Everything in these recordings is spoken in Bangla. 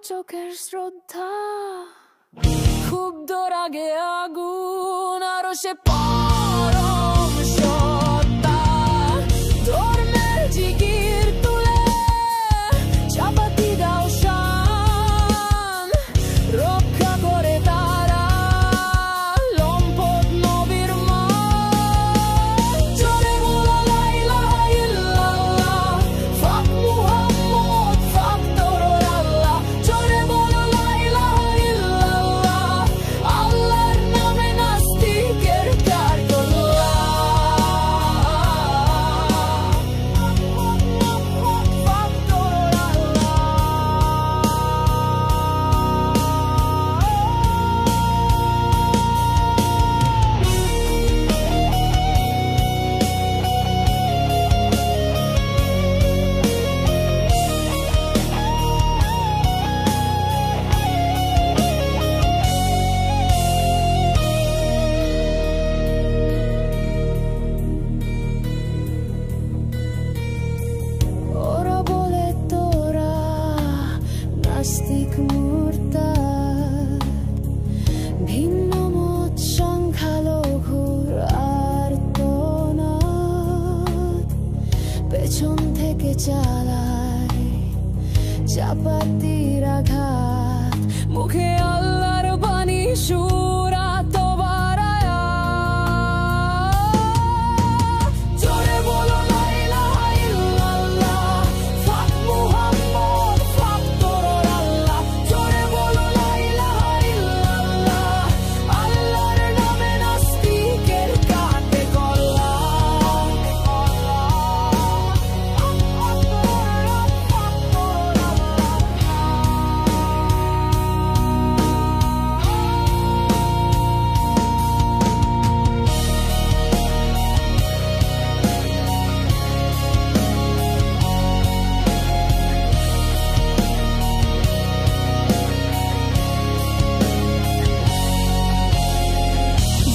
চোখের শ্রদ্ধা খুব দোরাগে আগুন আরো সে পরম সত্তা ধর্মের জিগির তুলে চাপাতি দাও শান রক্ষা করে তারা লম্পট নবীর মান জোরে বলো লা ইলাহা ইল্লাল্লাহ ফাক মুহাম্মদ ফাক তরুর আল্লাহ জোরে বলো লা ইলাহা ইল্লাল্লাহ আল্লাহর নামে নাস্তিকের কারগল্লা ফাক তরুর আল্লাহ ওরা বলে তোরা নাস্তিক মুরতাদ ভিন্ন মত সংখ্যালঘুর আর্তনাদ পেছন থেকে চালায় চাপাতির আঘাত মুখে আল্লাহর বাণী সুরা তো বারায়া জোরে বলো লা ইলাহা ইল্লাল্লাহ ফাক মুহাম্মদ ফাক তরুর আল্লাহ জোরে বলো লা ইলাহা ইল্লাল্লাহ আল্লাহর নামে নাস্তিকের কাটে গলা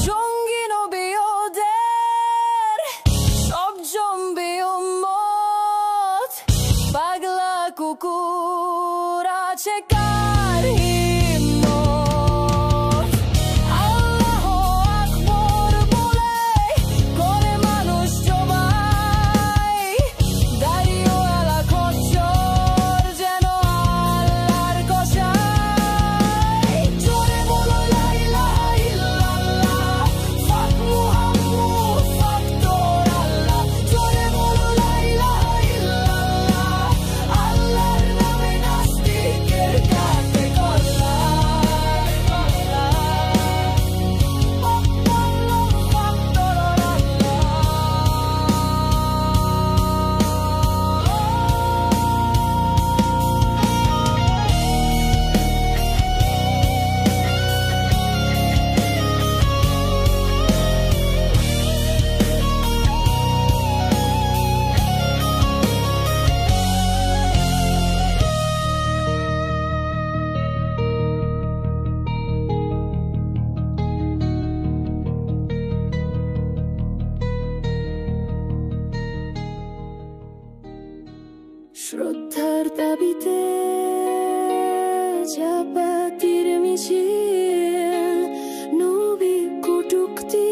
জঙ্গি নবী ওদের সব জম্বি উম্মত পাগলা কুকুর আছে কার হিম্মত আল্লাহু আকবার বলে করে মানুষ জমায় দাড়িওয়ালা খচ্চর যেন আল্লাহর কসাই জোরে বলো লা ইলাহা ইল্লাল্লাহ ফাক মুহাম্মদ ফাক তরুর আল্লাহ জোরে বলো লা ইলাহা ইল্লাল্লাহ আল্লাহর নামে নাস্তিকের শ্রদ্ধার দাবিতে চাপাতির মিছিল, নবী কটূক্তি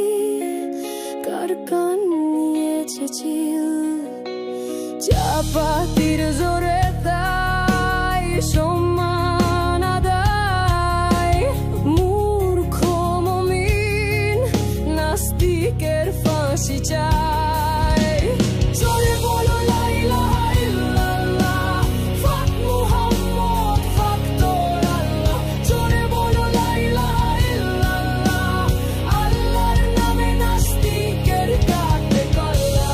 কার কান নিয়েছে চিল। চাপাতির জোরে তাই সম্মান আদায়, মূর্খ মুমিন নাস্তিকের ফাঁসি চায়। জোরে বলো লা ইলাহা ইল্লাল্লাহ, ফাক মুহাম্মদ, ফাক তোর আল্লাহ। জোরে বলো লা ইলাহা ইল্লাল্লাহ, আল্লাহর নামে নাস্তিকের কাটে কল্লা।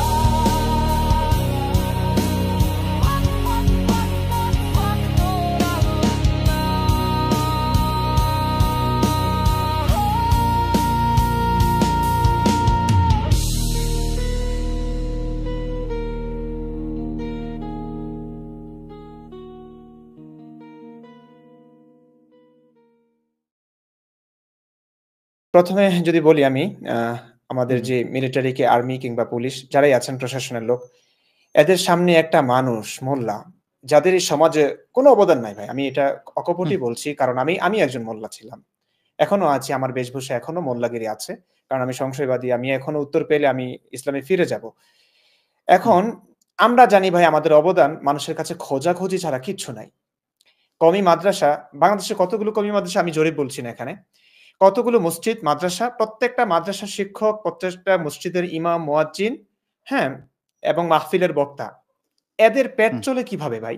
ফাক ফাক ফাক ফাক ফাক তোর আল্লাহ। প্রথমে যদি বলি আমি আমাদের যে মিলিটারি আর্মি কিংবা পুলিশ যারাই আছেন প্রশাসনের লোক, এদের সামনে একটা মানুষ মোল্লা, যাদের এই সমাজে কোনো অবদান নাই ভাই। আমি এটা অকপটই বলছি, কারণ আমি একজন মোল্লা ছিলাম, এখনো আছি। আমার বেশভূষা এখনো মোল্লাগিরি আছে, কারণ আমি সংশয়বাদী। আমি এখনো উত্তর পেলে আমি ইসলামে ফিরে যাব। এখন আমরা জানি ভাই, আমাদের অবদান মানুষের কাছে খোঁজাখুঁজি ছাড়া কিচ্ছু নাই। কওমি মাদ্রাসা, বাংলাদেশে কতগুলো কওমি মাদ্রাসা আমি জরিপ বলছি না এখানে, কতগুলো মসজিদ মাদ্রাসা, প্রত্যেকটা মাদ্রাসার শিক্ষক, প্রত্যেকটা মসজিদের ইমাম, মুয়াজ্জিন, হ্যাঁ, এবং মাহফিলের বক্তা, এদের পেট চলে কিভাবে ভাই?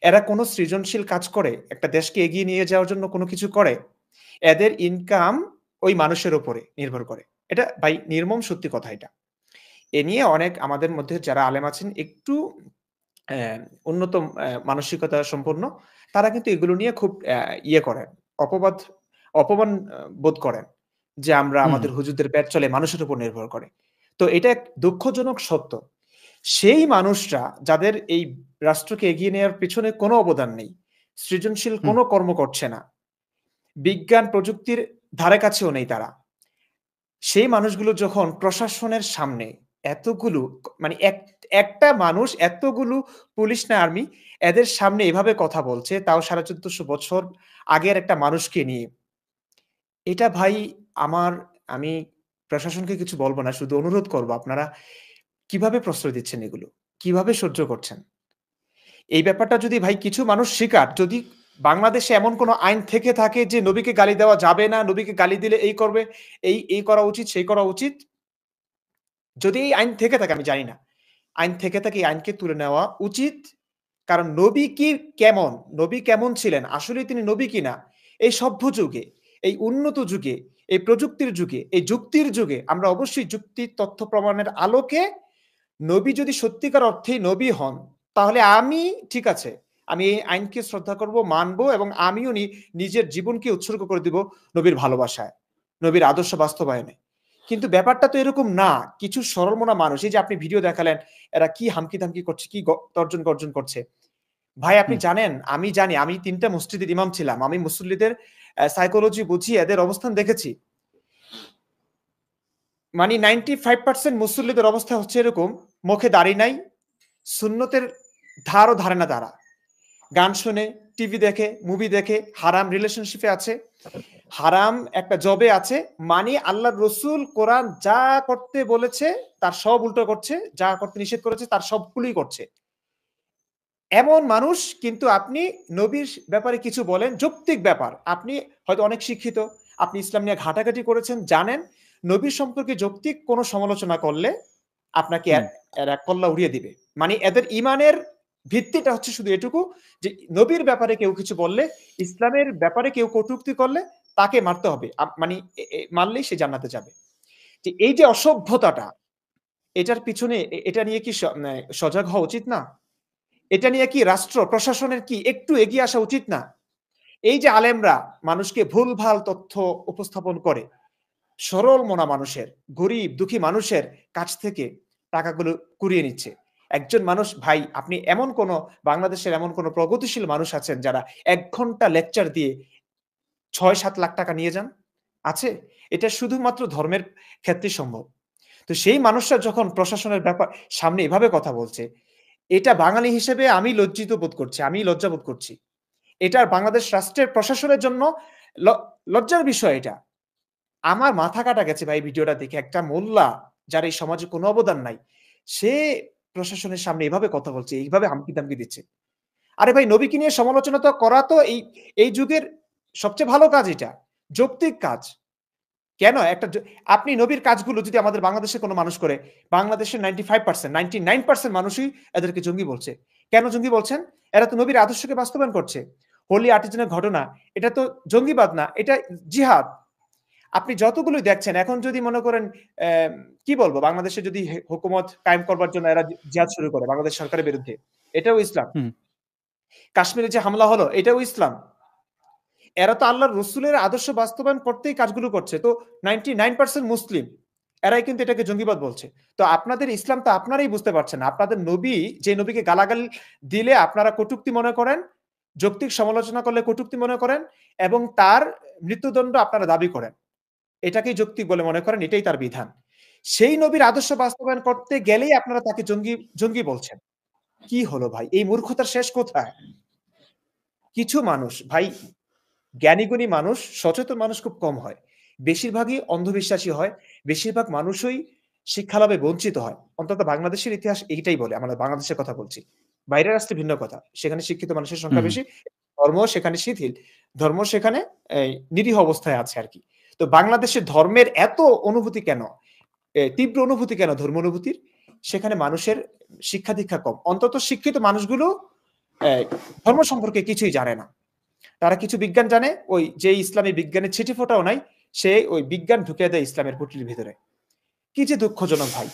এরা কোনো সৃজনশীল কাজ করে, একটা দেশকে এগিয়ে নিয়ে যাওয়ার জন্য কোনো কিছু করে? এদের ইনকাম ওই মানুষের উপরে নির্ভর করে। এটা ভাই নির্মম সত্যি কথা এটা। এ নিয়ে অনেক আমাদের মধ্যে যারা আলেম আছেন, একটু উন্নত মানসিকতা সম্পন্ন, তারা কিন্তু এগুলো নিয়ে খুব ইয়ে করেন, অপমান বোধ করেন যে আমরা আমাদের হুজুরদের পেট চলে মানুষের উপর নির্ভর করে। তো এটা এক দুঃখজনক সত্য। সেই মানুষরা যাদের এই রাষ্ট্রকে এগিয়ে নেওয়ার পিছনে কোনো অবদান নেই, সৃজনশীল কোনো কর্ম করছে না, বিজ্ঞান প্রযুক্তির ধারে কাছেও নেই তারা, সেই মানুষগুলো যখন প্রশাসনের সামনে এতগুলো, মানে একটা মানুষ এতগুলো পুলিশ না আর্মি এদের সামনে এভাবে কথা বলছে, তাও 1450 বছর আগের একটা মানুষকে নিয়ে, এটা ভাই আমি প্রশাসনকে কিছু বলবো না, শুধু অনুরোধ করবো, আপনারা কিভাবে প্রশ্রয় দিচ্ছেন এগুলো? কিভাবে সহ্য করছেন? এই ব্যাপারটা যদি ভাই কিছু মানুষ স্বীকার, যদি বাংলাদেশে এমন কোনো আইন থেকে থাকে যে নবীকে গালি দেওয়া যাবে না, নবীকে গালি দিলে এই করবে, এই করা উচিত, সেই করা উচিত, যদি এই আইন থেকে থাকে, আমি জানি না, আইন থেকে থাকে, এই আইনকে তুলে নেওয়া উচিত। কারণ নবী কেমন ছিলেন, আসলে তিনি নবী কিনা, এই সভ্য যুগে, এই উন্নত যুগে, এই প্রযুক্তির যুগে, এই যুক্তির যুগে আমরা অবশ্যই যুক্তি, তথ্য প্রমাণের আলোকে নবী যদি সত্যিকার অর্থেই নবী হন, তাহলে আমি ঠিক আছে, আমি এই আইনকে শ্রদ্ধা করব, মানবো, এবং আমিও নিজের জীবনকে উৎসর্গ করে দিব নবীর ভালোবাসায়, নবীর আদর্শ বাস্তবায়নে। কিন্তু ব্যাপারটা তো এরকম না। কিছু সরলমনা মানুষ, এই যে আপনি ভিডিও দেখালেন, এরা কি হামকি ধামকি করছে, কি তর্জন গর্জন করছে। ভাই আপনি জানেন, আমি জানি, আমি 3টা মসজিদের ইমাম ছিলাম, আমি মুসল্লিদের সাইকোলজি বুঝি, এদের অবস্থান দেখেছি। মানে 95% মুসল্লিদের অবস্থা হচ্ছে এরকম, মুখে দাড়ি নাই, সুন্নতের ধারও ধারে না তারা, গান শুনে, টিভি দেখে, মুভি দেখে, হারাম রিলেশনশিপে আছে, হারাম একটা জবে আছে, মানে আল্লাহর রসুল কোরআন যা করতে বলেছে তার সব উল্টো করছে, যা করতে নিষেধ করেছে তার সবগুলোই করছে। এমন মানুষ, কিন্তু আপনি নবীর ব্যাপারে কিছু বলেন, যৌক্তিক ব্যাপার, আপনি হয়তো অনেক শিক্ষিত, আপনি ইসলাম নিয়ে ঘাটাঘাটি করেছেন, জানেন, নবীর সম্পর্কে যৌক্তিক কোনো সমালোচনা করলে আপনাকে এরা কল্লা উড়িয়ে দিবে। মানে এদের ইমানের ভিত্তিটা হচ্ছে শুধু এটুকু, যে নবীর ব্যাপারে কেউ কিছু বললে, ইসলামের ব্যাপারে কেউ কটূক্তি করলে তাকে মারতে হবে, মানে মারলেই সে জান্নাতে যাবে। যে এই যে অসভ্যতাটা, এটার পিছনে এটা নিয়ে কি সজাগ হওয়া উচিত না? এটা নিয়ে কি রাষ্ট্র প্রশাসনের কি একটু এগিয়ে আসা উচিত না? এই যে আলেমরা মানুষকে ভুলভাল তথ্য উপস্থাপন করে, সরল মনা মানুষের, গরিব দুঃখী মানুষের কাছ থেকে টাকাগুলো কুড়িয়ে নিচ্ছে। একজন মানুষ, ভাই আপনি বাংলাদেশের এমন কোন প্রগতিশীল মানুষ আছেন যারা 1 ঘন্টা লেকচার দিয়ে 6-7 লাখ টাকা নিয়ে যান? আছে? এটা শুধুমাত্র ধর্মের ক্ষেত্রে সম্ভব। তো সেই মানুষরা যখন প্রশাসনের সামনে এভাবে কথা বলছে, এটা বাঙালি হিসেবে আমি লজ্জিত বোধ করছি, আমি লজ্জা বোধ করছি। এটা বাংলাদেশ রাষ্ট্রের প্রশাসনের জন্য ল লজ্জার বিষয় এটা। আমার মাথা কাটা গেছে ভাই ভিডিওটা দেখে। একটা মোল্লা যার এই সমাজে কোনো অবদান নাই, সে প্রশাসনের সামনে এভাবে কথা বলছে, এইভাবে হামকি-তামকি দিচ্ছে। আরে ভাই নবীকে নিয়ে সমালোচনা তো করা তো এই যুগের সবচেয়ে ভালো কাজ এটা। যৌক্তিক কাজ। কেন একটা আপনি নবীর কাজগুলো যদি আমাদের বাংলাদেশের কোন মানুষ করে, বাংলাদেশের 95% 99% মানুষই এদেরকে জঙ্গি বলছে। কেন জঙ্গি বলছেন? এরা তো নবীর আদর্শকে বাস্তবায়ন করছে। হোলি আর্টিজানের ঘটনা, এটা তো জঙ্গিবাদ না, এটা জিহাদ। আপনি যতগুলোই দেখছেন এখন যদি মনে করেন কি বলবো বাংলাদেশে যদি হুকুমত কায়েম করবার জন্য এরা জিহাদ শুরু করে বাংলাদেশ সরকারের বিরুদ্ধে, এটাও ইসলাম। হুম। কাশ্মীরে যে হামলা হলো, এটাও ইসলাম। এরা তো আল্লাহর রসুলের আদর্শ বাস্তবায়ন করতেই কাজগুলো করছে। তো 99% মুসলিম। এরাই কিন্তু এটাকে জঙ্গিবাদ বলছে। তো আপনাদের ইসলাম তো আপনারাই বুঝতে পারছেন না। আপনাদের নবী, যে নবীকে গালাগাল দিলে আপনারা কটূক্তি মনে করেন, যৌক্তিক সমালোচনা করলে কটূক্তি মনে করেন এবং তার মৃত্যুদণ্ড আপনারা দাবি করেন। এটাকেই যৌক্তিক বলে মনে করেন, এটাই তার বিধান। সেই নবীর আদর্শ বাস্তবায়ন করতে গেলেই আপনারা তাকে জঙ্গি বলছেন। কি হলো ভাই? এই মূর্খতার শেষ কোথায়? কিছু মানুষ ভাই, জ্ঞানীগুণী মানুষ, সচেতন মানুষ খুব কম হয়। বেশিরভাগই অন্ধবিশ্বাসী হয়। বেশিরভাগ মানুষই শিক্ষালাভে বঞ্চিত হয়। অন্তত বাংলাদেশের ইতিহাস এইটাই বলে। আমরা বাংলাদেশের কথা বলছি। বাইরের রাষ্ট্রে ভিন্ন কথা। সেখানে শিক্ষিত মানুষের সংখ্যা বেশি। ধর্ম সেখানে শিথিল। ধর্ম সেখানে নিরীহ অবস্থায় আছে আরকি। তো বাংলাদেশে ধর্মের এত অনুভূতি কেন? তীব্র অনুভূতি কেন ধর্ম অনুভূতির? সেখানে মানুষের শিক্ষা-দীক্ষা কম। অন্তত শিক্ষিত মানুষগুলো ধর্ম সম্পর্কে কিছুই জানে না। তারা কিছু বিজ্ঞান জানে, ওই যে ইসলামী বিজ্ঞানের ছিটেফোঁটাও নাই, সে ওই বিজ্ঞান ঢুকিয়ে দেয় ইসলামের পুঁটলির ভিতরে। কি যে দুঃখজনক ভাই।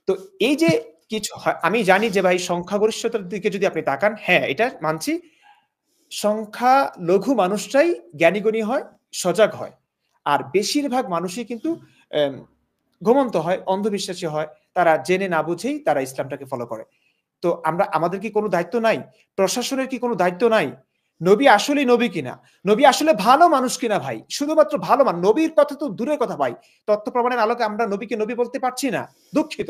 তো এই যে কিছু আমি জানি যে ভাই সংখ্যাগরিষ্ঠতার দিকে যদি আপনি তাকান, হ্যাঁ, এটা মানছি। সংখ্যা লঘু মানুষটাই জ্ঞানীগুণী হয়, সজাগ হয়। আর বেশিরভাগ মানুষই কিন্তু ঘুমন্ত হয়, অন্ধবিশ্বাসী হয়। তারা জেনে না বুঝেই তারা ইসলামটাকে ফলো করে। তো আমাদের কি কোনো দায়িত্ব নাই? প্রশাসনের কি কোনো দায়িত্ব নাই? নবী আসলেই নবী কিনা? নবী আসলে ভালো মানুষ কিনা ভাই? শুধুমাত্র ভালো নবীর কথা তো দূরের কথা ভাই। তথ্য প্রমাণের আলোকে আমরা নবীকে নবী বলতে পারছি না। দুঃখিত।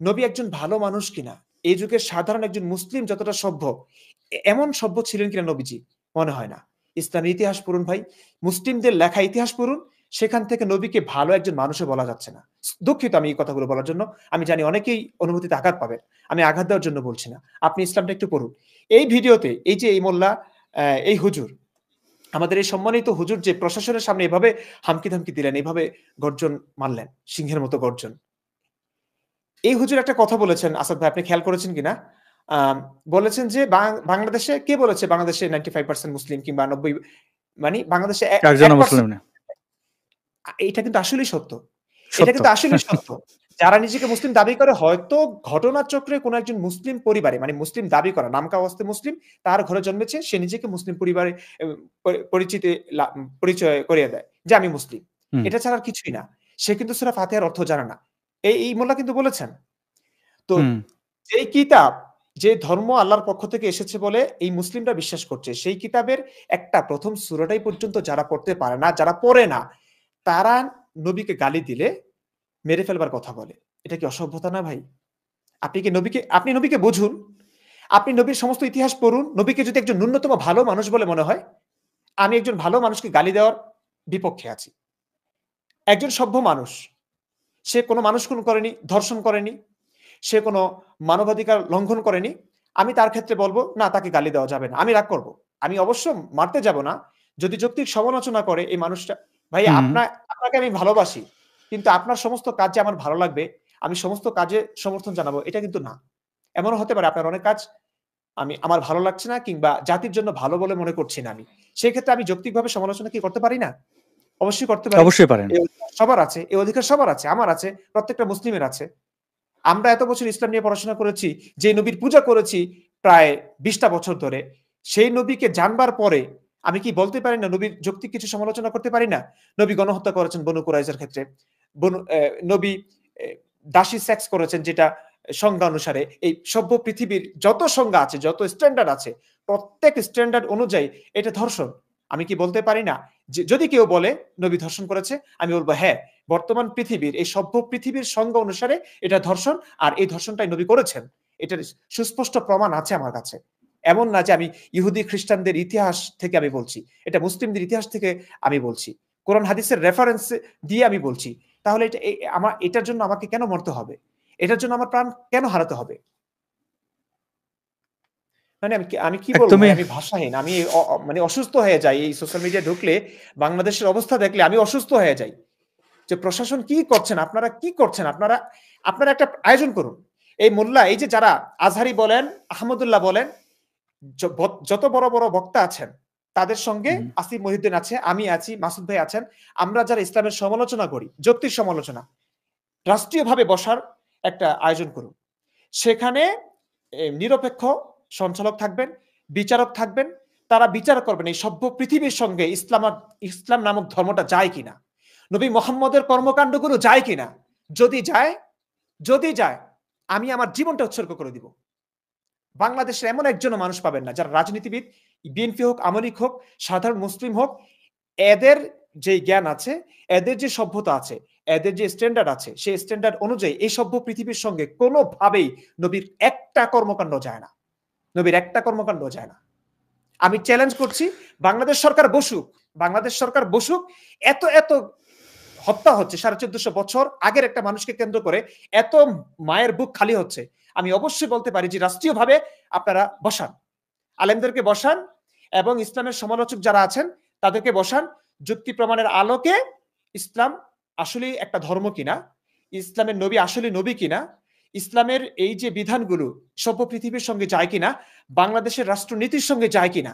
নবী একজন ভালো মানুষ কিনা? এই যুগের সাধারণ একজন মুসলিম যতটা সভ্য, এমন সভ্য ছিলেন কিনা নবীজি? মনে হয় না। ইসলামের ইতিহাস পড়ুন ভাই। মুসলিমদের লেখা ইতিহাস পড়ুন। সেখান থেকে নবীকে ভালো একজন মানুষও বলা যাচ্ছে না। দুঃখিত আমি এই কথাগুলো বলার জন্য। আমি জানি অনেকেই অনুভূতিতে আঘাত পাবেন। আমি আঘাত দেওয়ার জন্য বলছি না। আপনি ইসলামটা একটু পড়ুন। এই ভিডিওতে এই যে এই মোল্লা, এই হুজুর, আমাদের এই সম্মানিত হুজুর যে প্রশাসনের সামনে এভাবে হামকি-ধামকি দিলেন, এভাবে গর্জন মারলেন, সিংহের মতো গর্জন। এই হুজুর একটা কথা বলেছেন, আসাদ ভাই আপনি খেয়াল করেছেন কিনা? বলেছেন যে বাংলাদেশে কে বলেছে বাংলাদেশে 95% মুসলিম কিংবা 90, মানে বাংলাদেশে একজনও মুসলিম না। এটা কিন্তু আসলেই সত্য। এটা কিন্তু আসলেই সত্য। যারা নিজেকে মুসলিম দাবি করে হয়তো ঘটনাচক্রে কোন একজন মুসলিম পরিবারে, মানে মুসলিম দাবি করা, নামকা ওয়াস্তে মুসলিম, তার ঘরে জন্মেছে, সে নিজেকে মুসলিম পরিবারে পরিচয় করিয়ে দেয় যে আমি মুসলিম। এটা ছাড়া আর কিছুই না। সে কিন্তু সূরা ফাতিহার অর্থ জানে না। এই মোল্লা কিন্তু বলেছেন। তো যেই কিতাব, যে ধর্ম আল্লাহর পক্ষ থেকে এসেছে বলে এই মুসলিমরা বিশ্বাস করছে, সেই কিতাবের একটা প্রথম সূরাটাই পর্যন্ত যারা পড়তে পারে না, যারা পড়ে না, তারা নবীকে গালি দিলে মেরে ফেলবার কথা বলে। এটা কি অসভ্যতা না ভাই? আপনি নবীকে বুঝুন। আপনি নবীর সমস্ত ইতিহাস পড়ুন। নবীকে যদি একজন ন্যূনতম ভালো মানুষ বলে মনে হয়, আমি একজন ভালো মানুষকে গালি দেওয়ার বিপক্ষে আছি। একজন সভ্য মানুষ, সে কোনো মানুষ খুন করেনি, ধর্ষণ করেনি, সে কোনো মানবাধিকার লঙ্ঘন করেনি। আমি তার ক্ষেত্রে বলবো না, তাকে গালি দেওয়া যাবে না। আমি রাগ করব। আমি অবশ্য মারতে যাব না। যদি যৌক্তিক সমালোচনা করে এই মানুষটা, ভাই আপনাকে আমি ভালোবাসি, কিন্তু আপনার সমস্ত কাজ যে আমার ভালো লাগবে, আমি সমস্ত কাজে সমর্থন জানাবো, এটা কিন্তু না। এমনও হতে পারে আপনার অনেক কাজ আমার ভালো লাগছে না কিংবা জাতির জন্য ভালো বলে মনে করছি না আমি। সেই ক্ষেত্রে আমি যৌক্তিকভাবে সমালোচনা কি করতে পারি না? অবশ্যই করতে পারি। অবশ্যই পারেন। সবার আছে, এই অধিকার সবার আছে, আমার আছে, প্রত্যেকটা মুসলিমের আছে। আমরা এত বছর ইসলাম নিয়ে পড়াশোনা করেছি, যে নবীর পূজা করেছি প্রায় 20টা বছর ধরে, সেই নবীকে জানবার পরে আমি কি বলতে পারি না নবীর যৌক্তিক কিছু সমালোচনা করতে পারি না? নবী গণহত্যা করেছেন বনু কুরাইজার ক্ষেত্রে, নবী দাসী সেক্স করেছেন, যেটা সংজ্ঞা অনুসারে এই সভ্য পৃথিবীর যত সংজ্ঞা আছে, যত স্ট্যান্ডার্ড আছে, প্রত্যেক স্ট্যান্ডার্ড অনুযায়ী এটা ধর্ষণ। আমি কি বলতে পারি না যে যদি কেউ বলে নবী ধর্ষণ করেছে, আমি বলবো হ্যাঁ, বর্তমান পৃথিবীর এই সভ্য পৃথিবীর সংজ্ঞা অনুসারে এটা ধর্ষণ, আর এই ধর্ষণটাই নবী করেছেন। এটার সুস্পষ্ট প্রমাণ আছে আমার কাছে। এমন না যে আমি ইহুদি খ্রিস্টানদের ইতিহাস থেকে আমি বলছি, এটা মুসলিমদের ইতিহাস থেকে আমি বলছি, কোরআন হাদিসের রেফারেন্স দিয়ে আমি বলছি। তাহলে এটা আমার এটার জন্য আমাকে কেন মরতে হবে? এটার জন্য আমার প্রাণ কেন হারাতে হবে? মানে আমি কি বলবো ভাই, একদমই আমি ভাষাহীন। আমি মানে অসুস্থ হয়ে যাই এই সোশ্যাল মিডিয়া ঢুকলে, বাংলাদেশের অবস্থা দেখলে আমি অসুস্থ হয়ে যাই। যে প্রশাসন কি করছেন, আপনারা কি করছেন? আপনারা আপনারা একটা আয়োজন করুন। এই মোল্লা, এই যে যারা আজহারি বলেন, আহমদুল্লাহ বলেন, যত বড় বড় বক্তা আছেন তাদের সঙ্গে আসিফ মহিউদ্দিন আছে, আমি আছি, মাসুদ ভাই আছেন, আমরা যারা ইসলামের সমালোচনা করি, যৌক্তিক সমালোচনা, রাষ্ট্রীয়ভাবে বসার একটা আয়োজন করুন। সেখানে নিরপেক্ষ সঞ্চালক থাকবেন, বিচারক থাকবেন, তারা বিচার করবেন এই সভ্য পৃথিবীর সঙ্গে ইসলাম নামক ধর্মটা যায় কিনা, নবী মোহাম্মদের কর্মকাণ্ডগুলো যায় কিনা। যদি যায় আমি আমার জীবনটা উৎসর্গ করে দিব। বাংলাদেশে এমন একজনও মানুষ পাবেন না, যারা রাজনীতিবিদ, বিএনপি হোক, আওয়ামী লীগ হোক, সাধারণ মুসলিম হোক, এদের যে জ্ঞান আছে, এদের যে সভ্যতা আছে, এদের যে স্ট্যান্ডার্ড আছে, সেই স্ট্যান্ডার্ড অনুযায়ী এই সভ্য পৃথিবীর সঙ্গে কোনোভাবেই নবীর একটা কর্মকাণ্ড যায় না, নবীর একটা কর্মকাণ্ড যায় না। আমি চ্যালেঞ্জ করছি, বাংলাদেশ সরকার বসুক। এত এত হত্যা হচ্ছে, 1450 বছর আগের একটা মানুষকে কেন্দ্র করে এত মায়ের বুক খালি হচ্ছে। আমি অবশ্যই বলতে পারি যে রাষ্ট্রীয়ভাবে আপনারা বসান, আলেমদেরকে বসান, এবং ইসলামের সমালোচক যারা আছেন তাদেরকে বসান। যুক্তি প্রমাণের আলোকে ইসলাম আসলে একটা ধর্ম কিনা, ইসলামের নবী আসলে নবী কিনা, ইসলামের এই যে বিধানগুলো সভ্য পৃথিবীর সঙ্গে যায় কিনা, বাংলাদেশের রাষ্ট্রনীতির সঙ্গে যায় কিনা,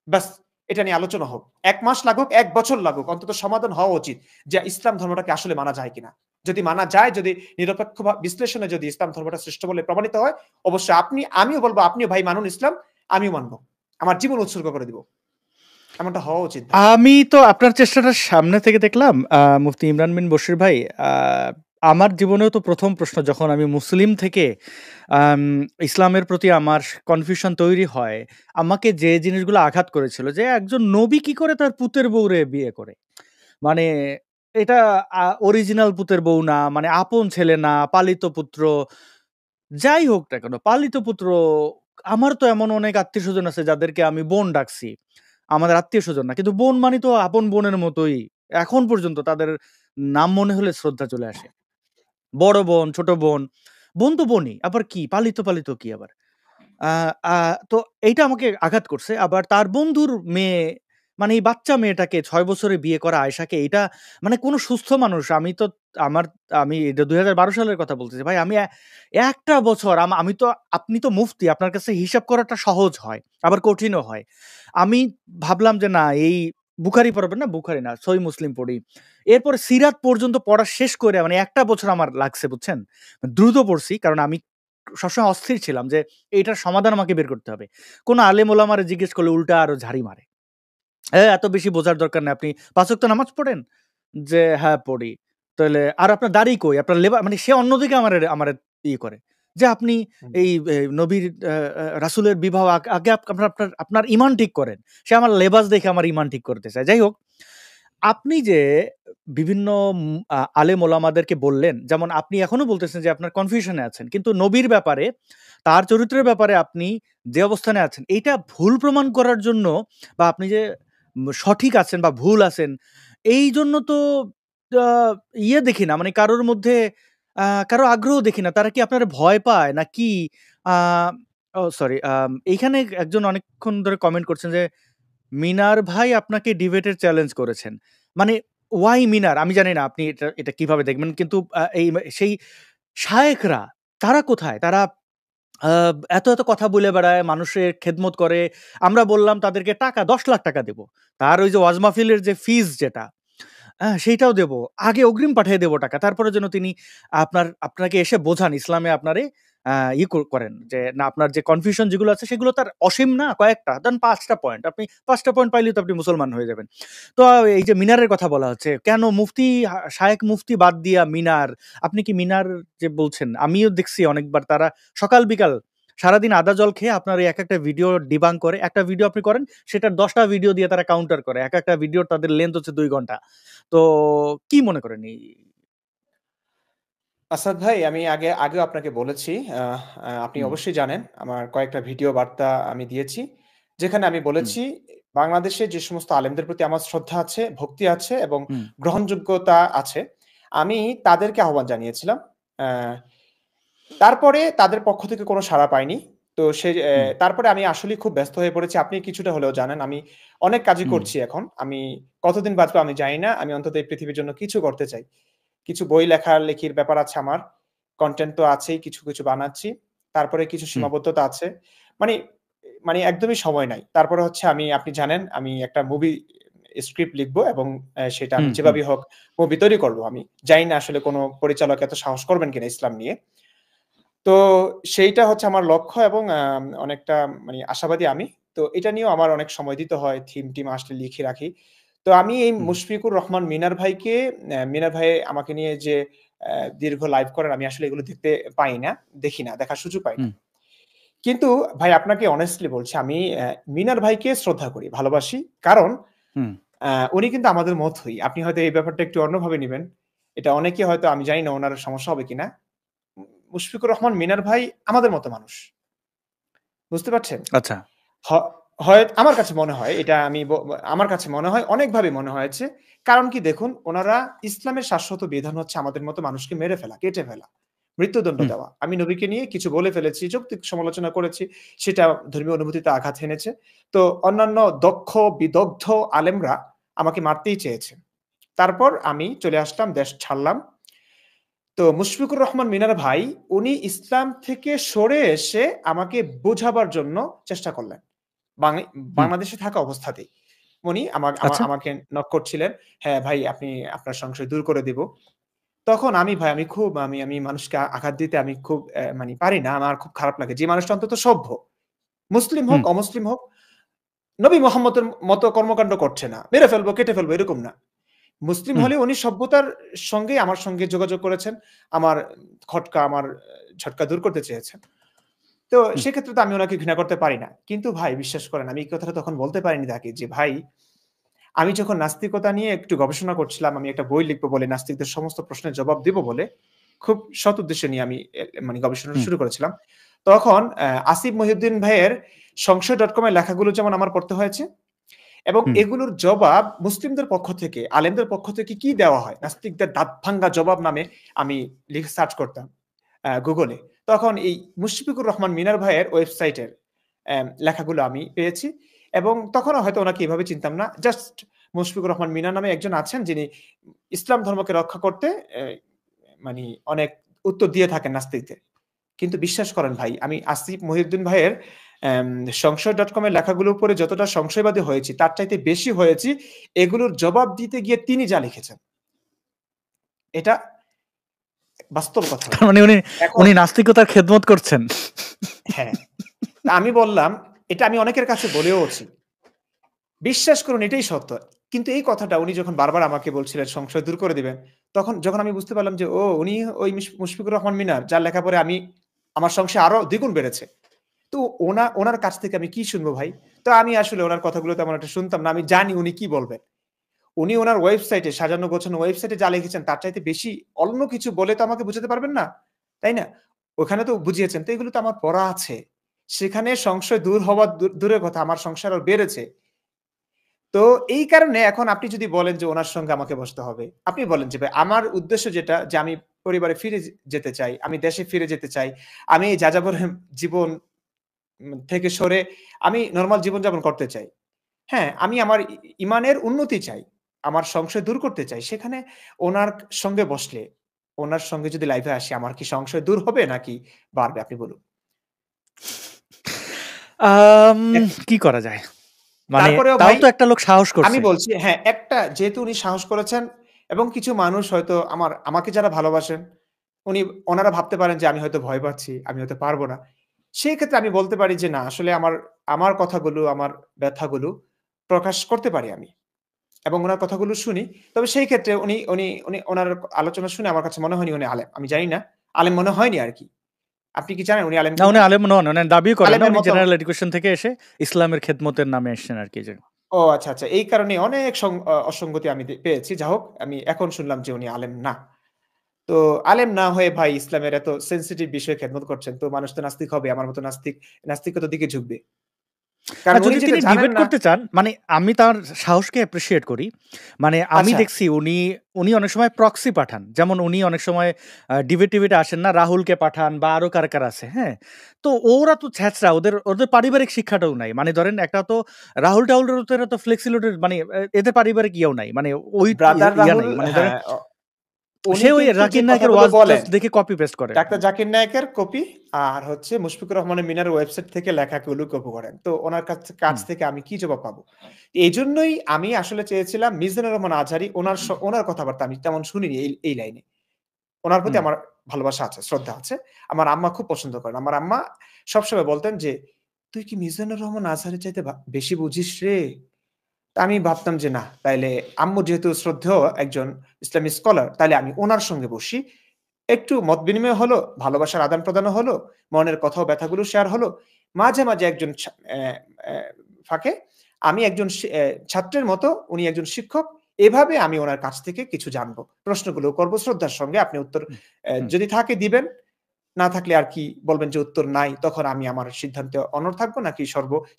বাস এটা নিয়ে আলোচনা হোক। 1 মাস লাগুক, 1 বছর লাগুক, অন্তত সমাধান হওয়া উচিত যে ইসলাম ধর্মটাকে আসলে মানা যায় কিনা। যদি মানা যায়, যদি নিরপেক্ষ বিশ্লেষণে যদি ইসলাম ধর্মটা শ্রেষ্ঠ বলে প্রমাণিত হয়, অবশ্যই আমিও বলবো, আপনিও ভাই মানুন ইসলাম, আমিও মানবো, আমার জীবন উৎসর্গ করে দিব। এমনটা হওয়া উচিত। আমি তো আপনার চেষ্টাটা সামনে থেকে দেখলাম মুফতি ইমরান বিন বশির ভাই। আমার জীবনেও তো প্রথম প্রশ্ন, যখন আমি মুসলিম থেকে ইসলামের প্রতি আমার কনফিউশন তৈরি হয়, আমাকে যে জিনিসগুলো আঘাত করেছিল, যে একজন নবী কি করে তার পুতের বউরে বিয়ে করে, মানে এটা অরিজিনাল পুতের বউ না, মানে আপন ছেলে না, পালিত পুত্র, যাই হোক না কেন পালিত পুত্র। আমার তো এমন অনেক আত্মীয় স্বজন আছে যাদেরকে আমি বোন ডাকছি, আমাদের আত্মীয় স্বজন না, কিন্তু বোন মানি তো আপন বোনের মতোই। এখন পর্যন্ত তাদের নাম মনে হলে শ্রদ্ধা চলে আসে। বড় বোন, ছোট বোন, বোন তো বোনই, আবার কি পালিত পালিত কি আবার। তো এইটা আমাকে আঘাত করছে। আবার তার বন্ধুর মেয়ে, মানে এই বাচ্চা মেয়েটাকে ৬ বছরে বিয়ে করা আয়েশাকে, এটা মানে কোন সুস্থ মানুষ, আমি এটা ২০১২ সালের কথা বলতেছি ভাই। আমি একটা বছর আমি তো, আপনি তো মুফতি, আপনার কাছে হিসাব করাটা সহজ হয়, আবার কঠিনও হয়। আমি ভাবলাম যে না, এই বুখারি পড়বেন না, বুখারি না, সহিহ মুসলিম পড়ি। এরপরে সিরাত পর্যন্ত পড়া শেষ করে মানে একটা বছর আমার লাগছে, বুঝছেন? দ্রুত পড়ছি, কারণ আমি সবসময় অস্থির ছিলাম যে এইটার সমাধান আমাকে বের করতে হবে। কোন আলেম ওলামারে জিজ্ঞেস করলে উল্টা আরো ঝাড়ি মারে। এত বেশি বোঝার দরকার নেই, আপনি ৫ ওয়াক্ত নামাজ পড়েন? যে হ্যাঁ পড়ি। তাহলে আর আপনার দাড়ি কই? আপনার মানে সে অন্যদিকে আমারে করে। যে আপনি এই নবীর রাসূলের বিবাহ আগে আপনার ঈমান ঠিক করেন। সে আমার লেবাস দেখে আমার ঈমান ঠিক করতে চায়। যাই হোক, আপনি যে বিভিন্ন আলেম ওলামাদেরকে বললেন, যেমন আপনি এখনো বলতেছেন যে আপনার কনফিউশনে আছেন। কিন্তু নবীর ব্যাপারে, তার চরিত্রের ব্যাপারে আপনি যে অবস্থানে আছেন, এইটা ভুল প্রমাণ করার জন্য, বা আপনি যে সঠিক আছেন বা ভুল আছেন, এইজন্য তো আ দেখি না, মানে কারোর মধ্যে কারো আগ্রহ দেখি না। তারা কি আপনারে ভয় পায় নাকি? আ ও সরি, এইখানে একজন অনেকক্ষণ ধরে কমেন্ট করছেন যে মিনার ভাই আপনাকে ডিবেটের চ্যালেঞ্জ করেছেন। মানে ওয়াই মিনার? আমি জানি না আপনি এটা কিভাবে দেখবেন। কিন্তু সেই শায়েখরা, তারা কোথায়? তারা আ এত কথা বলে বেড়ায়, মানুষের খেদমত করে। আমরা বললাম তাদেরকে টাকা ১০ লাখ টাকা দেব। তার ওই যে ওয়াজ মাহফিলের যে ফিস যেটা, সেইটাও দেব। আগে অগ্রিম পাঠিয়ে দেব টাকা। তারপরে যেন তিনি আপনাকে এসে বোঝান, ইসলামে আপনারে আ ই করেন যে না, আপনার যে কনফিউশন যেগুলো আছে সেগুলো তার অসীম না, কয়েকটা। দেন ৫ টা পয়েন্ট। আপনি ৫ টা পয়েন্ট পাইলেই তো আপনি মুসলমান হয়ে যাবেন। তো এই যে মিনারের কথা বলা হচ্ছে, কেন মুফতি, শায়েখ মুফতি বাদ দিয়া মিনার? আপনি কি মিনার যে বলছেন, আমিও দেখছি অনেকবার তারা সকাল বিকাল সারাদিন আদা জল খেয়ে আপনার এই একটা ভিডিও ডিবাঙ্ক করে। একটা ভিডিও আপনি করেন, সেটার ১০ টা ভিডিও দিয়ে তারা কাউন্টার করে। একটা ভিডিওর তাদের লেন্থ হচ্ছে ২ ঘন্টা। তো কি মনে করেন এই? আসাদ ভাই, আমি আগেও আপনাকে বলেছি, আপনি হুম, অবশ্যই জানেন আমার কয়েকটা ভিডিও বার্তা আমি দিয়েছি। যেখানে আমি হুম, বলেছি বাংলাদেশে যে সমস্ত আলেমদের প্রতি আমার শ্রদ্ধা আছে, ভক্তি আছে এবং হুম, গ্রহণযোগ্যতা আছে, আমি তাদেরকে আহ্বান জানিয়েছিলাম। আ তারপরে তাদের পক্ষ থেকে কোনো সাড়া পাইনি। তো হুম, তারপরে আমি আসলেই খুব ব্যস্ত হয়ে পড়েছি। আপনি কিছুটা হলেও জানেন আমি অনেক কাজই হুম, করছি এখন। আমি কতদিন বাঁচবো আমি জানি না। আমি অন্তত এই পৃথিবীর জন্য কিছু করতে চাই। কিছু বই লেখালেখির ব্যাপার আছে আমার। কনটেন্ট তো আছেই, কিছু বানাচ্ছি। তারপরে কিছু হুম, সীমাবদ্ধতা আছে। মানে মানে একদমই সময় নাই। তারপরে হচ্ছে আপনি জানেন আমি একটা মুভি স্ক্রিপ্ট লিখবো এবং সেটা আমি হুম, হুম, যেভাবেই হোক মুভি তৈরি করব আমি। জানি না আসলে কোন পরিচালক এত সাহস করবেন কিনা ইসলাম নিয়ে। তো সেইটা হচ্ছে আমার লক্ষ্য এবং অনেকটা আশাবাদী আমি। তো এটা নিয়েও আমার অনেক সময় দিতে হয়। থিম-টিম আসলে লিখে রাখি। তো আমি এই হুম, মুশফিকুর রহমান মিনার ভাইকে, মিনার ভাই আমাকে নিয়ে যে দীর্ঘ লাইভ করেন, আমি আসলে এগুলো দেখতে পাই না, দেখি না, দেখার সুযোগ পাই না। হুম, কিন্তু ভাই আপনাকে honestly বলছি, আমি মিনার ভাইকে শ্রদ্ধা করি, ভালোবাসি। কারণ হুম, উনি কিন্তু আমাদের মতোই। আপনি হয়তো এই ব্যাপারটা একটু অন্যভাবে নিবেন। এটা অনেকে হয়তো, আমি জানি না উনার সমস্যা হবে কিনা। মুশফিকুর রহমান মিনার ভাই আমাদের মতো মানুষ। বুঝতে পারছেন? আচ্ছা, হ হয় আমার কাছে মনে হয়, এটা আমি আমার কাছে মনে হয়, অনেকভাবে মনে হয়েছে। কারণ কি দেখুন, উনারা ইসলামের শাশ্বত বিধান হচ্ছে আমাদের মতো মানুষকে মেরে ফেলা, কেটে ফেলা, মৃত্যুদণ্ড হুম, দেওয়া। আমি নবীকে নিয়ে কিছু বলে ফেলেছি, যৌক্তিক সমালোচনা করেছি। সেটা ধর্মীয় অনুভূতিতে আঘাত হেনেছে। তো অন্যান্য দক্ষ, বিদগ্ধ আলেমরা আমাকে মারতেই চেয়েছে। তারপর আমি চলে আসলাম, দেশ ছাড়লাম। তো মুশফিকুর রহমান মিনার ভাই, উনি ইসলাম থেকে সরে এসে আমাকে বোঝাবার জন্য চেষ্টা করলেন। বাংলা হুম, বাংলাদেশে থাকা অবস্থাতেই। উনি আচ্ছা, আমাকে নক করছিলেন। হ্যাঁ, ভাই আপনি আপনার সংশয় দূর করে দিব। তখন আমি খুব আমি মানুষকে আঘাত দিতে আমি খুব পারি না। আমার খুব খারাপ লাগে। যে মানুষটা অন্তত সভ্য। মুসলিম হোক, হুম, অমুসলিম হোক, নবী মোহাম্মদের মতো কর্মকাণ্ড করছে না। মেরে ফেলবো, কেটে ফেলবো এরকম না। মুসলিম হুম, হলে উনি সভ্যতার সঙ্গে আমার সঙ্গে যোগাযোগ করেছেন। আমার খটকা, আমার ঝটকা দূর করতে চেয়েছেন। তো হুম, সেক্ষেত্রে তো আমি উনাকে ঘৃণা করতে পারি না। কিন্তু ভাই বিশ্বাস করেন, আমি এই কথাটা তখন বলতে পারিনি তাকে যে, "ভাই, আমি যখন নাস্তিকতা নিয়ে একটু গবেষণা করছিলাম, আমি একটা বই লিখব বলে, নাস্তিকদের সমস্ত প্রশ্নের জবাব দিব বলে, খুব সৎ উদ্দেশ্য নিয়ে আমি গবেষণাটা হুম, শুরু করেছিলাম। তখন আসিফ মহিউদ্দিন ভাইয়ের সংশয়.com এর লেখাগুলো যেমন আমার পড়তে হয়েছে এবং হুম, এগুলোর জবাব মুসলিমদের পক্ষ থেকে, আলেমদের পক্ষ থেকে কি দেওয়া হয়, নাস্তিকদের দাঁত ভাঙ্গা জবাব নামে আমি লিখে সার্চ করতাম গুগলে। তখন এই মুশফিকুর রহমান মিনার ভাইয়ের ওয়েবসাইটের লেখাগুলো আমি পেয়েছি এবং তখনও হয়তো ওনাকে এভাবে চিনতাম না। জাস্ট মুশফিকুর রহমান মিনা নামে একজন আছেন যিনি ইসলাম ধর্মকে রক্ষা করতে অ্যা মানি অনেক উত্তর দিয়ে থাকেন নাস্তিকদের। কিন্তু বিশ্বাস করেন ভাই, আমি আসিফ মহিউদ্দিন ভাইয়ের অ্যাম সংশয়.com এর লেখাগুলোর উপরে যতটা সংশয়বাদী হয়েছি, তার চাইতে বেশি হয়েছি এগুলোর জবাব দিতে গিয়ে তিনি যা লিখেছেন। এটা বাস্তব কথা তার ভাই। মানে উনি এখন উনি নাস্তিকতার খেদমত করছেন। হ্যাঁ, তা আমি বললাম, এটা আমি অনেকের কাছে বলেওছি। বিশ্বাস করুন এটাই সত্য। কিন্তু এই কথাটা উনি যখন বারবার আমাকে বলছিলেন সংশয় দূর করে দিবেন, যখন আমি বুঝতে পারলাম যে উনি ওই মুশফিকুর রহমান মিনার, যার লেখা পড়ে আমার সংশয় আরো দ্বিগুণ বেড়েছে। তো ওনার কাছ থেকে আমি কি শুনবো ভাই? তো আমি আসলে ওনার কথাগুলো তেমন একটা শুনতাম না। আমি জানি উনি কি বলবেন। উনি ওনার ওয়েবসাইটে, সাজানো গোছানো ওয়েবসাইটে যা লিখেছেন তার চাইতে বেশি অন্য কিছু বলে তো আমাকে বুঝাতে পারবেন না। তাই না? ওখানে তো বুঝিয়েছেন। তো এগুলো তো আমার পড়া আছে। সেখানে সংশয় দূর হওয়া দূরের কথা, আমার সংশয় আরো বেড়েছে। তো এই কারণে এখন আপনি যদি বলেন যে উনার সঙ্গে আমাকে বসতে হবে। আপনি বলেন যে ভাই আমার উদ্দেশ্য যেটা, যে আমি পরিবারে ফিরে যেতে চাই। আমি দেশে ফিরে যেতে চাই। আমি এই যাযাবর জীবন থেকে সরে আমি নরমাল জীবনযাপন করতে চাই। হ্যাঁ, আমি আমার ইমানের উন্নতি চাই। আমার সংশয় দূর করতে চাই। সেখানে ওনার সঙ্গে বসলে, ওনার সঙ্গে যদি লাইভে আসি, আমার কি সংশয় দূর হবে নাকি বাড়বে আপনি বলুন? আম এক কি করা যায়? মানে তারপরেও তাও ভাই তো একটা লোক সাহস আমি করছে। বলছি, হ্যাঁ, একটা যেহেতু উনি সাহস করেছেন এবং কিছু মানুষ হয়তো আমাকে যারা ভালোবাসেন, ওনারা ভাবতে পারেন যে আমি হয়তো ভয় পাচ্ছি, আমি হয়তো পারব না। সেই ক্ষেত্রে আমি বলতে পারি যে না, আসলে আমার কথাগুলো, আমার ব্যথাগুলো প্রকাশ করতে পারি আমি এবং উনার কথাগুলো শুনি। তবে সেই ক্ষেত্রে উনি উনার আলোচনা শুনে আমার কাছে মনে হয়নি উনি আলেম। আমি জানি না। আলেম মনে হয়নি আরকি। আপনি কি জানেন উনি আলেম না কিনা? উনি আলেম নন, উনি দাবি করেন না। আলেমের উনি মতো জেনারেল এডুকেশন থেকে এসে ইসলামের খেদমতের নামে এসছেন আরকি যে। ও আচ্ছা, আচ্ছা। এই কারণে অনেক অসঙ্গতি আমি পেয়েছি। যা হোক, আমি এখন শুনলাম যে উনি আলেম না। তো আলেম না হয়ে ভাই ইসলামের এত সেনসিটিভ বিষয়ে খেদমত করছেন, তো মানুষ তো নাস্তিক হবে, আমার মতো নাস্তিকতার দিকে ঝুঁকবে। না, কারণ উনি যদি যেটা তিনি জানেন ডিবেট না। করতে চান, মানে আমি তার সাহসকে অ্যাপ্রিশিয়েট করি। মানে আমি আচ্ছা, দেখছি উনি অনেক সময় প্রক্সি পাঠান। যেমন উনি অনেক সময় ডিবেটে আসেন না, রাহুলকে পাঠান বা আরো কার আছে, হ্যাঁ? তো ওরা তো ছ্যাচরা, ওদের পারিবারিক শিক্ষাটাও নাই। মানে ধরেন একটা তো রাহুল-টাহুলের তো এরা তো ফ্লেক্সিলোডের মানে এদের পারিবারিক ইয়েও নাই। মানে ওই ব্রাদার ইয়া রাহুল, নাই। মানে ধরেন হ্যাঁ, উনি সে ওই কিন্তু যে জাকির নায়কের কথাগুলো ওয়াজ বলেন জাস্ট দেখে কপি পেস্ট করে। ডাক্তার জাকির নায়েকের কপি আর হচ্ছে মুশফিকুর রহমানের মিনার ওয়েবসাইট থেকে লেখাগুলো কপি করেন। তো ওনার কাছ হুম, থেকে আমি কি জবাব পাবো? এইজন্যই আমি আসলে চেয়েছিলাম মিজানুর রহমান আজহারি, ওনার কথাবার্তা আমি তেমন শুনিনি এই লাইনে। ওনার প্রতি হুম, আমার ভালোবাসা আছে, শ্রদ্ধা আছে। আমার আম্মা খুব পছন্দ করেন। আমার আম্মা সবসময় বলতেন যে, "তুই কি মিজানুর রহমান আজহারের চাইতে বেশি বুঝিস রে?" তা আমি ভাবতাম যে না, তাইলে আম্মু যেহেতু শ্রদ্ধেয় একজন ইসলামী স্কলার, তাইলে আমি উনার সঙ্গে বসি। একটু মত বিনিময় হলো, ভালোবাসার আদান-প্রদানও হলো, মনের কথা ও ব্যথাগুলো শেয়ার হলো। মাঝে, মাঝে একজন ফাঁকে আমি একজন ছাত্রের মতো, উনি একজন শিক্ষক। এভাবে আমি উনার কাছ থেকে কিছু জানবো। প্রশ্নগুলো করব শ্রদ্ধার সঙ্গে। আপনি উত্তর হুম, যদি থাকে দিবেন, না থাকলে আর কি বলবেন যে উত্তর নাই। তখন আমি আমার সিদ্ধান্তে অনড় থাকবো নাকি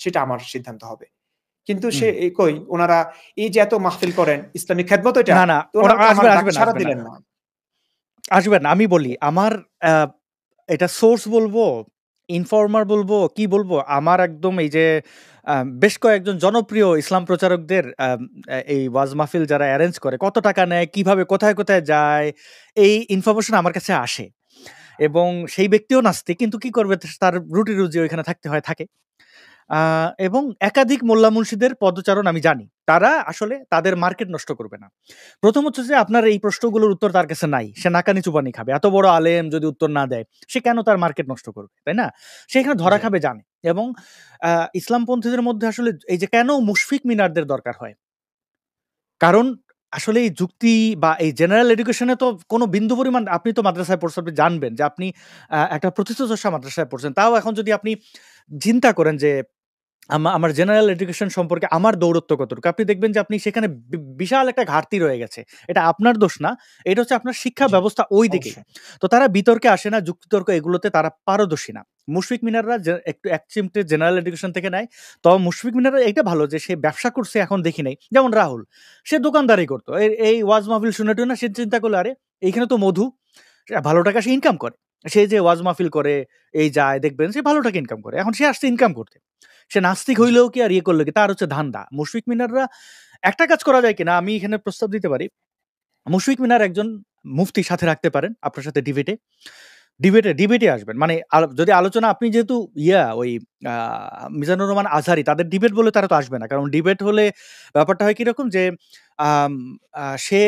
সেটা আমার সিদ্ধান্ত হবে। কিন্তু হুম। উনারা এই যে এত মাহফিল করেন, ইসলামিক খেদমত এটা, না, না, তো ওরা উনারা তো আমার আসবেন, ডাকে আসবেন, সাড়া আসবেন। দিলেন না। আসবেন। আমি বলি আমার আ এটা সোর্স বলবো, ইনফর্মার বলবো, কি বলবো? আমার একদম এই যে আ বেশ কয়েকজন জনপ্রিয় ইসলাম প্রচারকদের এই ওয়াজ মাহফিল যারা এরেঞ্জ করে, কত টাকা নেয়, কিভাবে কোথায়, কোথায় যায়, এই ইনফরমেশন আমার কাছে আসে। এবং সেই ব্যক্তিও নাস্তিক। কিন্তু কি করবে? তার রুটি-রুজি ওইখানে থাকতে হয়, থাকে। আ এবং একাধিক মোল্লা মুন্সিদের পদচারণ আমি জানি। তারা আসলে তাদের মার্কেট নষ্ট করবে না। ১ম হচ্ছে যে আপনার এই প্রশ্নগুলোর উত্তর তার কাছে নাই। সে নাকানি-চুবানি খাবে। এত বড় আলেম যদি উত্তর না দেয়, সে কেন তার মার্কেট নষ্ট করবে? তাই না? সে এখানে ধরা জি, খাবে জানে। এবং আ ইসলামপন্থীদের মধ্যে আসলে এই যে কেন মুশফিক মিনারদের দরকার হয়? কারণ আসলে এই যুক্তি বা এই জেনারেল এডুকেশন এ তো কোনো বিন্দু পরিমাণ, আপনি তো মাদ্রাসায় পড়ছেন, আপনি জানবেন যে আপনি একটা প্রথিতযশা মাদ্রাসায় পড়ছেন। তাও এখন যদি আপনি চিন্তা করেন যে আমার জেনারেল এডুকেশন সম্পর্কে আমার দৌরত্ব কতটুকু? আপনি দেখবেন যে আপনি সেখানে বিশাল একটা ঘাটতি রয়ে গেছে। এটা আপনার দোষ না। এটা হচ্ছে আপনার শিক্ষা জি, ব্যবস্থা ঐদিকেই। অবশ্যই। তো তারা বিতর্কে আসে না, যুক্তিতর্ক এগুলোতে তারা পারদর্শী না। মুশফিক মিনাররা যে একটু এক চিমটে জেনারেল এডুকেশন থেকে নেয়। তবে মুশফিক মিনারের এইটা ভালো যে সে ব্যবসা করছে এখন দেখি নাই। যেমন রাহুল, সে দোকানদারি করত। এই ওয়াজ মাহফিল শুনে টুনে সে চিন্তা করলো, আরে এইখানে তো মধু, সে ভালো টাকা সে ইনকাম করে। সে যে ওয়াজ মাহফিল করে, এই যায় দেখবেন সে ভালো টাকা ইনকাম করে। এখন সে আসছে ইনকাম করতে। সে নাস্তিক জি। হইলেও কি আর ইয়ে করলো কি, তার হচ্ছে ধান্দা। মুশফিক মিনাররা একটা কাজ করা যায় কিনা আমি এখানে প্রস্তাব দিতে পারি। মুশফিক মিনার একজন মুফতি সাথে রাখতে পারেন আপনার সাথে ডিবেটে আসবেন। মানে যদি আলোচনা আপনি যেহেতু ওই আ মিজানুর রহমান আজহারি তাদের ডিবেট বলে তারা তো আসবে না। কারণ ডিবেট হলে ব্যাপারটা হয় কিরকম যে আম সে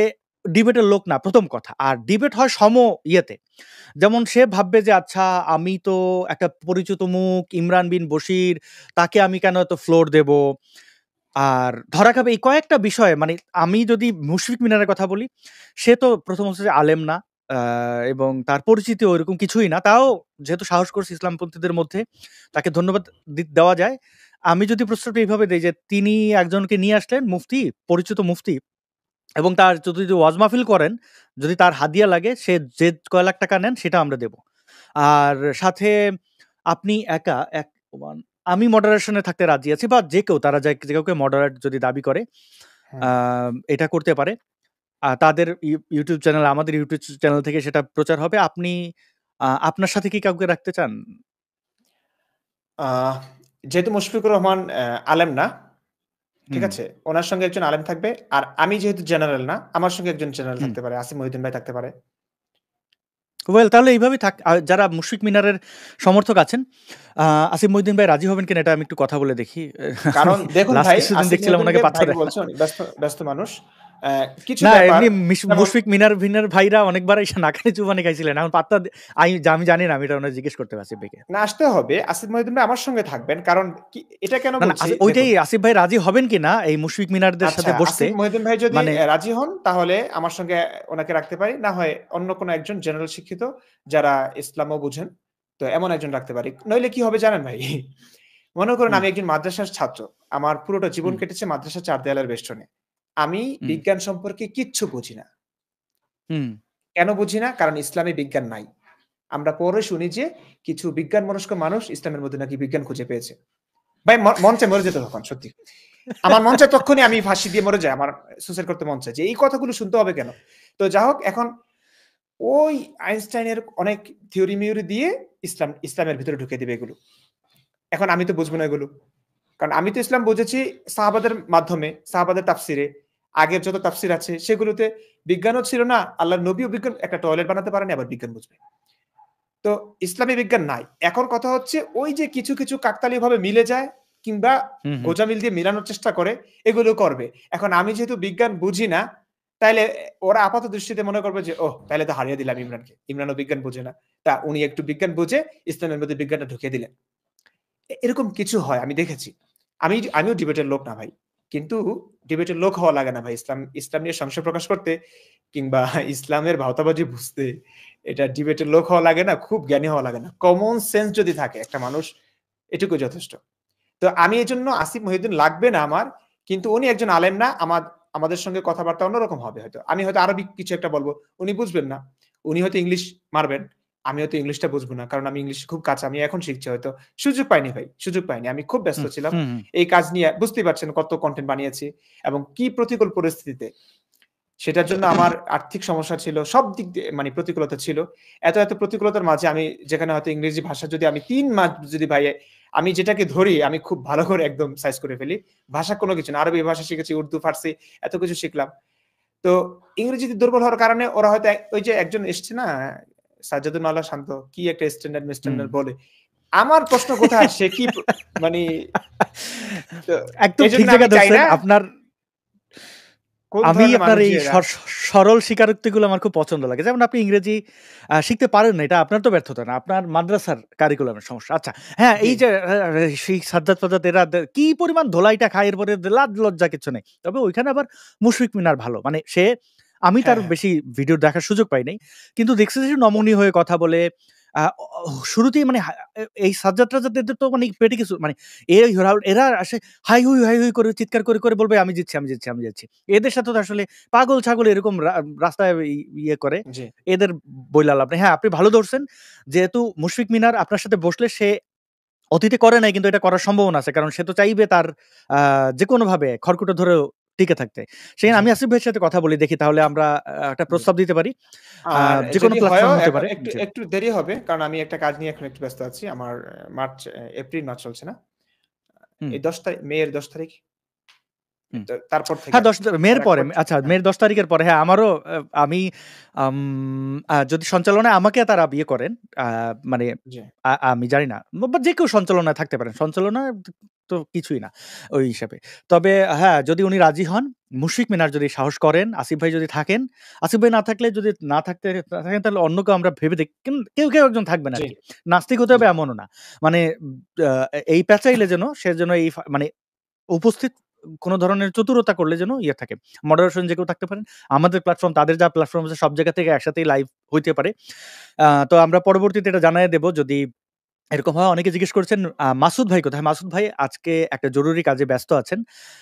ডিবেটের লোক না ১ম কথা। আর ডিবেট হয় ইয়েতে। যেমন সে ভাববে যে আচ্ছা আমি তো একটা পরিচিত মুখ ইমরান বিন বশির, তাকে আমি কেন এত ফ্লোর দেব? আর ধরা খাবে এই কয়েকটা বিষয়ে। মানে আমি যদি মুশফিক মিনারের কথা বলি, সে তো ১ম হচ্ছে যে আলেম না। আ এবং তার পরিচিতি ওইরকম কিছুই না। তাও যেহেতু সাহস করছে ইসলামপন্থীদের মধ্যে, তাকে ধন্যবাদ দেওয়া যায়। আমি যদি প্রশ্নটা এইভাবে দেই যে তিনি একজনকে নিয়ে আসলেন মুফতি, পরিচিত মুফতি, এবং তার যদি ওয়াজ মাহফিল করেন, যদি তার হাদিয়া লাগে সে যে কয় লাখ টাকা নেন সেটা আমরা দেব। আর সাথে আপনি একা আমি মডারেশন এ থাকতে রাজি আছি, বা যে কেউ, তারা যে কাউকে মডারেট যদি দাবি করে হুম। এটা করতে পারে। তাদের ইউটিউব চ্যানেল, আমাদের ইউটিউব চ্যানেল থেকে সেটা প্রচার হবে। আপনি আপনার সাথে কি কাউকে রাখতে চান? আহ যেহেতু মুশফিকুর রহমান আলেম না, ঠিক হুম, আছে? উনার সঙ্গে একজন আলেম থাকবে। আর আমি যেহেতু জেনারেল না, আমার সঙ্গে একজন জেনারেল হুম। থাকতে পারে। আসিফ মহিউদ্দিন ভাই থাকতে পারে। ওয়েল তাহলে এইভাবেই থাক। যারা মুশফিক মিনারের সমর্থক আছেন, আ আসিফ মহিউদ্দিন ভাই রাজি হবেন কিনা এটা আমি একটু কথা বলে দেখি। আমি কারণ দেখুন লাস্ট ভাই, কিছুদিন আসিফ দেখছিলাম মহিউদ্দিন উনাকে পাত্তা ভাইকে দেয় না। বলছি উনি ব্যস্ত মানুষ। কিছু না, ব্যাপার এমনি যেমন মুশফিক মিনার ভাইরা অনেকবার এসে নাকানি চুবানি খাইছিলেন। এখন পাত্তা আমি জানি না, আমি এটা উনারে জিজ্ঞেস করতে হবে আসিফ ভাইকে। না, আসতে হবে। আসিফ মহিউদ্দিন ভাই আমার সঙ্গে থাকবেন। কারণ এটা কেন না, না, বলছি দেখুন, ওইটাই আসিফ ভাই রাজি হবেন কিনা এই মুশফিক মিনারদের আচ্ছা, সাথে বসতে? আসিফ মহিউদ্দিন ভাই যদি মানে রাজি হন তাহলে আমার সঙ্গে ওনাকে রাখতে পারি। না হয় অন্য কোনো একজন জেনারেল শিক্ষিত যারা ইসলামও বুঝেন। তো এমন একজন রাখতে পারি। নইলে কি হবে জানেন ভাই? মনে করেন হুম, আমি একজন মাদ্রাসার ছাত্র। আমার পুরোটা জীবন হুম, কেটেছে মাদ্রাসার ৪ দেয়ালের বেষ্টনে। আমি হুম, বিজ্ঞান সম্পর্কে কিচ্ছু বুঝি না। হুম, কেন বুঝি না? কারণ ইসলামে বিজ্ঞান নাই। আমরা পরে শুনি যে কিছু বিজ্ঞানমনস্ক মানুষ ইসলামের মধ্যে নাকি বিজ্ঞান খুঁজে পেয়েছে। ভাই মন চায় মরে যেতে তখন সত্যি। আমার মন চায় তক্ষুনি আমি ফাঁসি দিয়ে মরে যাই। আমার সুসাইড করতে মন চায় যে এই কথাগুলো শুনতে হবে কেন? তো যা হোক এখন ওই আইনস্টাইনের অনেক থিওরি-মিওরি দিয়ে ইসলামের ভিতরে ঢুকিয়ে দিবে এগুলো। এখন আমি তো বুঝব না এগুলো। কারণ আমি তো ইসলাম বুঝেছি সাহাবাদের মাধ্যমে, সাহাবাদের তাফসিরে। আগের যত তাফসির আছে সেগুলোতে বিজ্ঞানও ছিল না। আল্লাহর নবীও বিজ্ঞান একটা টয়লেট বানাতে পারেনি আবার বিজ্ঞান বুঝবে। তো ইসলামী বিজ্ঞান নাই। এখন কথা হচ্ছে ওই যে কিছু, কিছু কাকতালীয়ভাবে মিলে যায় কিংবা হুম, হুম। গোঁজামিল দিয়ে মিলানোর চেষ্টা করে, এগুলো করবে। এখন আমি যেহেতু বিজ্ঞান বুঝি না, তাইলে ওরা আপাত দৃষ্টিতে মনে করবে যে, ওহ! তাইলে তো হারিয়ে দিলাম ইমরানকে। ইমরানও বিজ্ঞান বুঝে না। তা উনি একটু বিজ্ঞান বুঝে ইসলামের মধ্যে বিজ্ঞানটা ঢুকিয়ে দিলেন। এরকম কিছু হয় আমি দেখেছি। আমিও ডিবেটের লোক না ভাই। কিন্তু ডিবেটের লোক হওয়া লাগে না ভাই। ইসলাম নিয়ে সংশয় প্রকাশ করতে কিংবা ইসলামের ভাওতাবাজি বুঝতে এটা ডিবেটের লোক হওয়া লাগে না, খুব জ্ঞানী হওয়া লাগে না। কমন সেন্স যদি থাকে একটা মানুষ এটুকুই যথেষ্ট। তো আমি এজন্য আসিফ মহিউদ্দিন লাগবে না আমার। কিন্তু উনি একজন আলেম না। আমাদের সঙ্গে কথাবার্তা অন্যরকম হবে হয়তো। আমি হয়তো আরবি কিছু একটা বলব। উনি বুঝবেন না। উনি হয়তো ইংলিশ মারবেন। আমি হয়তো ইংলিশটা বুঝব না। কারণ আমি ইংলিশ খুব কাঁচা। আমি এখন শিখছি হয়তো। সুযোগ পাইনি ভাই। সুযোগ পাইনি। আমি খুব ব্যস্ত হুম, ছিলাম। হুম, হুম। এই কাজ নিয়ে বুঝতেই পারছেন কত কনটেন্ট বানিয়েছি এবং কি প্রতিকূল পরিস্থিতিতে। সেটার জন্য আমার আর্থিক সমস্যা ছিল। সব দিক দিয়ে মানে প্রতিকূলতা ছিল। এত প্রতিকূলতার মাঝে আমি যেখানে হয়তো ইংরেজি ভাষা যদি আমি ৩ মাস যদি ভাই আমি যেটাকে ধরি আমি খুব ভালো করে একদম সাইজ করে ফেলি। ভাষা কোনো কিছু না। আরবি ভাষা শিখেছি, উর্দু, ফার্সি এত কিছু শিখলাম। তো ইংরেজিতে দুর্বল হওয়ার কারণে ওরা হয়তো ওই যে একজন এসছে না সাজ্জাদুল মাওলা শান্ত কি একটা স্ট্যান্ডার্ড হুম। মিস্ট্যান্ডার্ড বলে। আমার প্রশ্ন কোথায় সে কি মানে তো একদম ঠিক এজন্য আমি জায়গায় চাই ধরছেন। না কোন আমি ধরনের আপনার মানুষ এই যে এরা সরল স্বীকারোক্তিগুলো আমার খুব পছন্দ লাগে। যেমন আপনি ইংরেজি শিখতে পারেন না, এটা আপনার তো ব্যর্থতা না। আপনার মাদ্রাসার কারিকুলামের সমস্যা। আচ্ছা, হ্যাঁ, জি, এই যে সেই সাজ্জাদ এরা কি পরিমাণ ধোলাইটা খায় এরপরে লাজ লজ্জা কিছু নেই। তবে ওইখানে আবার মুশফিক মিনার ভালো। মানে আমি তার হ্যাঁ, হ্যাঁ। বেশি ভিডিও দেখার সুযোগ পাই নাই। কিন্তু দেখছি যে নমনীয় হয়ে কথা বলে আ অ শুরুতেই মানে এই সাজ্জাদ-টাজ্জাদ এদের তো মানে পেটে কিছু মানে এরা আসে হাই হুই করে চিৎকার করে বলবে, "আমি জিতছি, আমি জিতছি, আমি জিতছি।" এদের সাথে তো আসলে পাগল-ছাগল এরকম রাস্তায় ইয়ে করে। জি। এদের বইলা লাভ নেই। হ্যাঁ, আপনি ভালো ধরছেন। যেহেতু মুশফিক মিনার আপনার সাথে বসলে সে অতীতে করে নাই কিন্তু এটা করার সম্ভাবনা আছে। কারণ সে তো চাইবে তার আ যেকোনোভাবে খড়কুটো ধরেও টিকে থাকতে। সেখানে জি, আমি আসিফ ভাইয়ের সাথে কথা বলি দেখি তাহলে আমরা একটা জি। প্রস্তাব দিতে পারি। আর যেকোনো যদি হয়ও প্ল্যাটফর্ম হতে পারে। একটু জি। একটু দেরি হবে। কারণ আমি একটা কাজ নিয়ে এখন একটু ব্যস্ত আছি। আমার এপ্রিল মাস চলছে না? হুম, এই ১০ তারিখ মের ১০ তারিখ। হুম। তারপর থেকে হ্যাঁ, আরকি। মের তার আগ পরে। পর্যন্ত আচ্ছা, হ্যাঁ, মের ১০ তারিখের পরে। হ্যাঁ, আমারও আমি আম যদি সঞ্চালনায় আমাকে তারা বিয়ে করেন, আ মানে জি, আমি জানি না। বা যে কেউ সঞ্চালনায় থাকতে পারেন। সঞ্চালনায় তো কিছুই না ওই হিসাবে। তবে হ্যাঁ, যদি উনি রাজি হন, মুশফিক মিনার যদি সাহস করেন, আসিফ ভাই যদি থাকেন, আসিফ ভাই না থাকলে যদি না থাকতে থাকেন তাহলে অন্য কেউ আমরা ভেবে দেখি। কেউ একজন থাকবেন জি, আরকি। নাস্তিক হতে জি। হবে এমনও না। মানে আ এই প্যাঁচাইলে যেন সে যেন মানে উপস্থিত কোন ধরনের চতুরতা করলে যেন ইয়ে থাকে। মডারেশন যে কেউ থাকতে পারেন। আমাদের প্ল্যাটফর্ম তাদের যা প্ল্যাটফর্ম আছে সব জায়গা থেকে একসাথেই লাইভ হইতে পারে। তো আমরা পরবর্তীতে এটা জানাইয়া দেব যদি এরকম হয়। অনেকে জিজ্ঞেস করেছেন মাসুদ ভাই কোথায়? মাসুদ ভাই আজকে একটা জরুরি কাজে ব্যস্ত আছেন।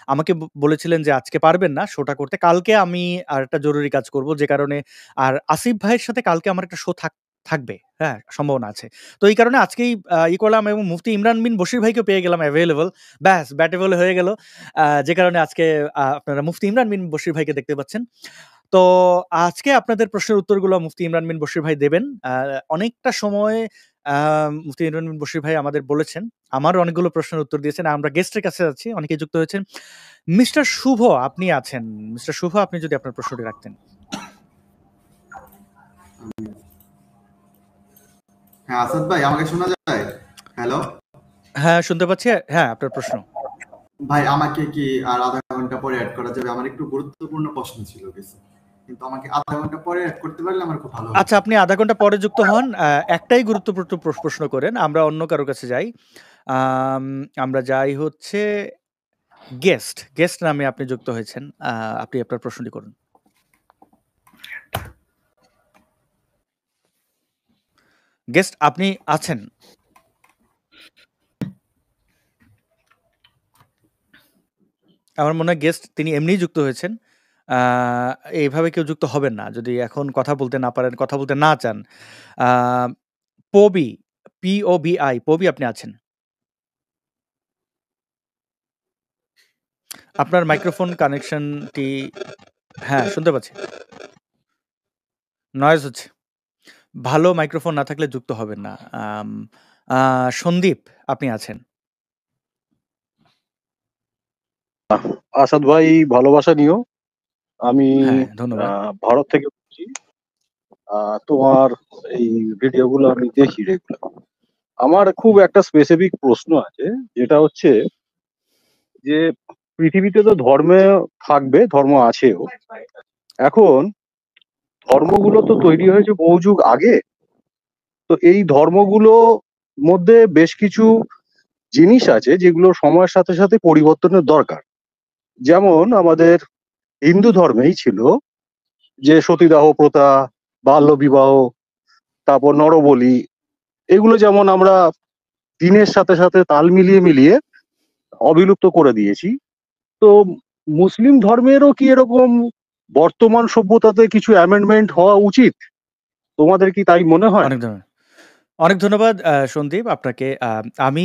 আমাকে বলেছিলেন যে আজকে পারবেন না শোটা করতে। কালকে আমি আরেকটা জরুরি কাজ করব। যে কারণে আর আসিফ ভাইয়ের সাথে কালকে আমার একটা শো থাকবে। হ্যাঁ? সম্ভাবনা আছে। তো এই কারণে আজকেই করলাম এবং মুফতি ইমরান বিন বশির ভাইকেও পেয়ে গেলাম এভেইলেবল। ব্যাস ব্যাটেবল হয়ে গেল। যে কারণে আজকে আপনারা মুফতি ইমরান বিন বশির ভাইকে দেখতে পাচ্ছেন। তো আজকে আপনাদের প্রশ্নের উত্তরগুলো মুফতি ইমরান বিন বশির ভাই দেবেন। অনেকটা সময় আ মুফতি ইমরান বিন বশির ভাই আমাদের বলেছেন। আমারও অনেকগুলো প্রশ্নের উত্তর দিয়েছেন। আমরা গেস্টের কাছে যাচ্ছি। অনেকেই যুক্ত হয়েছেন। মিস্টার শুভ আপনি আছেন। মিস্টার শুভ আপনি যদি আপনার প্রশ্নটি রাখতেন। হ্যাঁ, আসাদ ভাই আমাকে শোনা যায়? হ্যালো? হ্যাঁ, শুনতে পাচ্ছি। হ্যাঁ, আপনার প্রশ্ন। ভাই আমাকে কি আর আধা ঘন্টা পরে এড করা যাবে? আমার একটু গুরুত্বপূর্ণ প্রশ্ন ছিল কিছু। কিন্তু আমাকে আধা ঘন্টা পরে এড করতে পারলে আমার খুব ভালো হতো। আচ্ছা, আপনি আধা ঘন্টা পরে যুক্ত হন। একটাই গুরুত্বপূর্ণ প্রশ্ন করেন। আমরা অন্য কারো কাছে যাই। আম আমরা যাই হচ্ছে গেস্ট নামে আপনি যুক্ত হয়েছেন। আপনি আপনার প্রশ্নটি করুন। গেস্ট আপনি আছেন? আমার মনে হয় গেস্ট তিনি এমনিই যুক্ত হয়েছেন। এইভাবে কেউ যুক্ত হবেন না যদি এখন কথা বলতে না পারেন, কথা বলতে না চান। পবি, POBI, পবি আপনি আছেন? আপনার মাইক্রোফোন কানেকশনটি হ্যাঁ, শুনতে পাচ্ছি। নয়েজ হচ্ছে। ভালো মাইক্রোফোন না থাকলে যুক্ত হবেন না। সন্দীপ আপনি আছেন? আসাদ ভাই, ভালোবাসা নিও। আমি হ্যাঁ, ধন্যবাদ। ভারত থেকে বলছি। তোমার এই ভিডিওগুলো আমি দেখি রেগুলার। আমার খুব একটা স্পেসিফিক প্রশ্ন আছে, যেটা হচ্ছে যে পৃথিবীতে তো ধর্মে থাকবে, ধর্ম আছেও। এখন ধর্মগুলো তো তৈরি হয়েছে বহু যুগ আগে। তো এই ধর্মগুলো মধ্যে বেশ কিছু জিনিস আছে যেগুলো সময়ের সাথে সাথে পরিবর্তনের দরকার। যেমন আমাদের হিন্দু ধর্মেই ছিল যে সতীদাহ প্রথা, বাল্য বিবাহ, তারপর নরবলি, এগুলো যেমন আমরা দিনের সাথে সাথে তাল মিলিয়ে মিলিয়ে অবিলুপ্ত করে দিয়েছি। তো মুসলিম ধর্মেরও কি এরকম বর্তমান সভ্যতাতে কিছু অ্যামেন্ডমেন্ট হওয়া উচিত? তোমাদের কি তাই মনে হয়? অনেক ধন্যবাদ সন্দীপ আপনাকে। আমি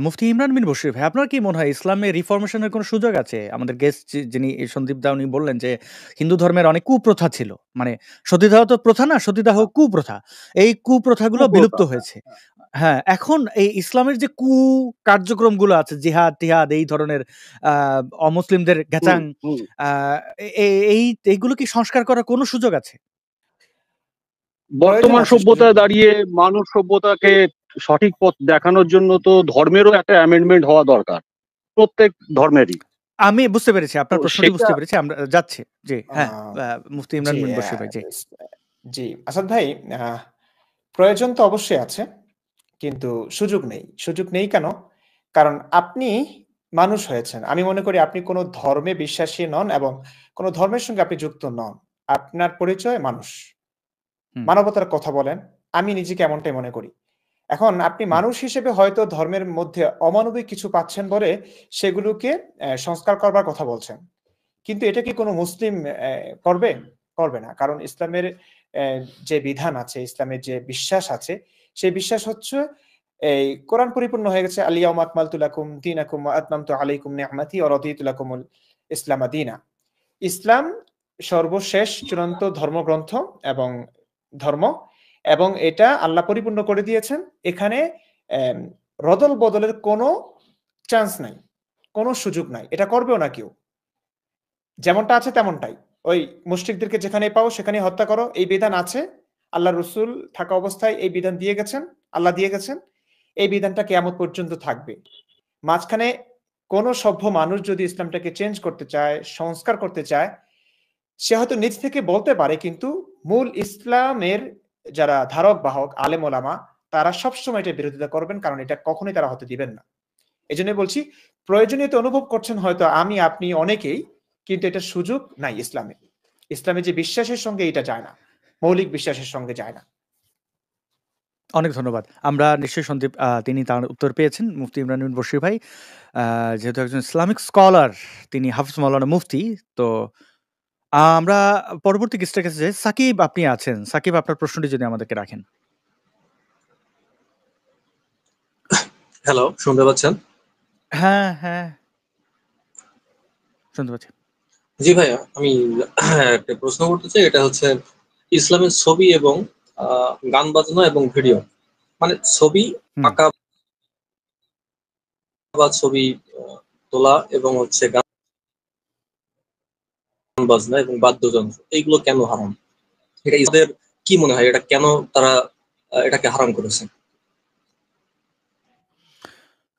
মুফতি ইমরান বিন বশির ভাই, আপনার কি মনে হয় ইসলামে রিফরমেশনের কোনো সুযোগ আছে? আমাদের গেস্ট যিনি সন্দীপ দা উনি বললেন যে হিন্দু ধর্মের অনেক কুপ্রথা ছিল। মানে সতীদাহ তো প্রথা না, সতীদাহ কুপ্রথা। এই কুপ্রথাগুলো বিলুপ্ত হয়েছে। হ্যাঁ, এখন এই ইসলামের যে কার্যক্রমগুলো আছে, জিহাদ-টিহাদ এই ধরনের অমুসলিমদের গ্যাচাং, এইগুলো কি সংস্কার করার কোনো সুযোগ আছে? বর্তমান সভ্যতায় দাঁড়িয়ে মানব সভ্যতাকে সঠিক পথ দেখানোর জন্য তো ধর্মেরও একটা অ্যামেন্ডমেন্ট হওয়া দরকার, প্রত্যেক ধর্মেরই। আমি বুঝতে পেরেছি, আপনার প্রশ্নটি বুঝতে পেরেছি। আমরা যাচ্ছি। জি, হ্যাঁ, মুফতি ইমরান বিন বশির ভাই, জি। জি, আসাদ ভাই, প্রয়োজন তো অবশ্যই আছে, কিন্তু সুযোগ নেই। সুযোগ নেই কেন? কারণ আপনি মানুষ হয়েছেন। আমি মনে করি আপনি কোনো ধর্মে বিশ্বাসী নন এবং কোনো ধর্মের সঙ্গে আপনি যুক্ত নন। আপনার পরিচয় মানুষ। মানবতার কথা বলেন। আমি নিজেকে এমনটাই মনে করি। এখন আপনি মানুষ হিসেবে হয়তো ধর্মের মধ্যে অমানবিক কিছু পাচ্ছেন বলে সেগুলোকে সংস্কার করবার কথা বলছেন। কিন্তু এটা কি কোনো মুসলিম করবে? করবে না। কারণ ইসলামের যে বিধান আছে, ইসলামের যে বিশ্বাস আছে, সেই বিশ্বাস হচ্ছে এই কোরআন পরিপূর্ণ হয়ে গেছে, আল-ইয়াউমা আকমালতু লাকুম দীনাকুম ওয়া আতমামতু আলাইকুম নি'মাতি ওয়া রাদিতু লাকুমুল ইসলামা দীনা। ইসলাম সর্বশেষ চূড়ান্ত ধর্মগ্রন্থ এবং ধর্ম, এবং এটা আল্লাহ পরিপূর্ণ করে দিয়েছেন। এখানে রদল বদলের কোনো চান্স নাই, কোনো সুযোগ নাই। এটা করবেও না কেউ। যেমনটা আছে তেমনটাই। ওই মুশরিকদেরকে যেখানে পাও সেখানে হত্যা করো, এই বিধান আছে। আল্লাহর রাসূল থাকা অবস্থায় এই বিধান দিয়ে গেছেন, আল্লাহ দিয়ে গেছেন। এই বিধানটা কিয়ামত পর্যন্ত থাকবে। মাঝখানে কোনো সভ্য মানুষ যদি ইসলামটাকে চেঞ্জ করতে চায়, সংস্কার করতে চায়, সে হয়তো নিজ থেকে বলতে পারে, কিন্তু মূল ইসলামের যারা ধারক বাহক আলেম ওলামা তারা সবসময় এটা বিরোধিতা করবেন, কারণ এটা কখনোই তারা হতে দিবেন না। এজন্য বলছি, প্রয়োজনীয়তা অনুভব করছেন হয়তো আমি, আপনি, অনেকেই, কিন্তু এটা সুযোগ নাই ইসলামে। ইসলামে যে বিশ্বাসের সঙ্গে এটা যায় না, মৌলিক বিশ্বাসের সঙ্গে যায় না। অনেক ধন্যবাদ। আমরা নিশ্চয়ই সন্দীপ তিনি তার উত্তর পেয়েছেন। মুফতি ইমরান বিন বশির ভাই যেহেতু একজন ইসলামিক স্কলার, তিনি হাফিজ মাওলানা মুফতি। তো আমরা পরবর্তী গেস্টের কাছে যাই। সাকিব আপনি আছেন? সাকিব, আপনার প্রশ্নটি যদি আমাদেরকে রাখেন। হ্যালো, শুনতে পাচ্ছেন? হ্যাঁ, হ্যাঁ, শুনতে পাচ্ছি। জি ভাইয়া, আমি একটা প্রশ্ন করতে চাই। এটা হচ্ছে ইসলামের ছবি এবং গান বাজনা এবং ভিডিও, মানে ছবি আঁকা বা ছবি তোলা এবং হচ্ছে গান বাজনা এবং বাদ্যযন্ত্র, এইগুলো কেন হারাম? এটা ইসলামের কি মনে হয়, এটা কেন তারা এটাকে হারাম করেছে?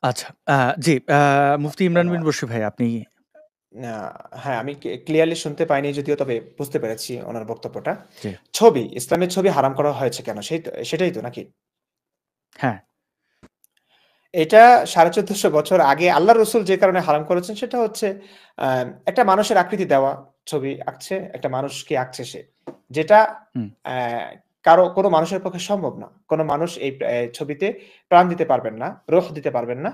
আচ্ছা, জি, মুফতি ইমরান বিন বশির ভাই, আপনি? হ্যাঁ, আমি ক্লিয়ারলি শুনতে পাইনি যদিও, তবে বুঝতে পেরেছি ওনার বক্তব্যটা। ছবি, ইসলামের ছবি হারাম করা হয়েছে কেন, সেটাই তো নাকি? হ্যাঁ, এটা 1450 বছর আগে আল্লাহ রসুল যে কারণে হারাম করেছেন সেটা হচ্ছে একটা মানুষের আকৃতি দেওয়া, ছবি আঁকছে, একটা মানুষকে আঁকছে সে, যেটা কোনো মানুষের পক্ষে সম্ভব না। কোনো মানুষ এই ছবিতে প্রাণ দিতে পারবেন না, রূহ দিতে পারবেন না,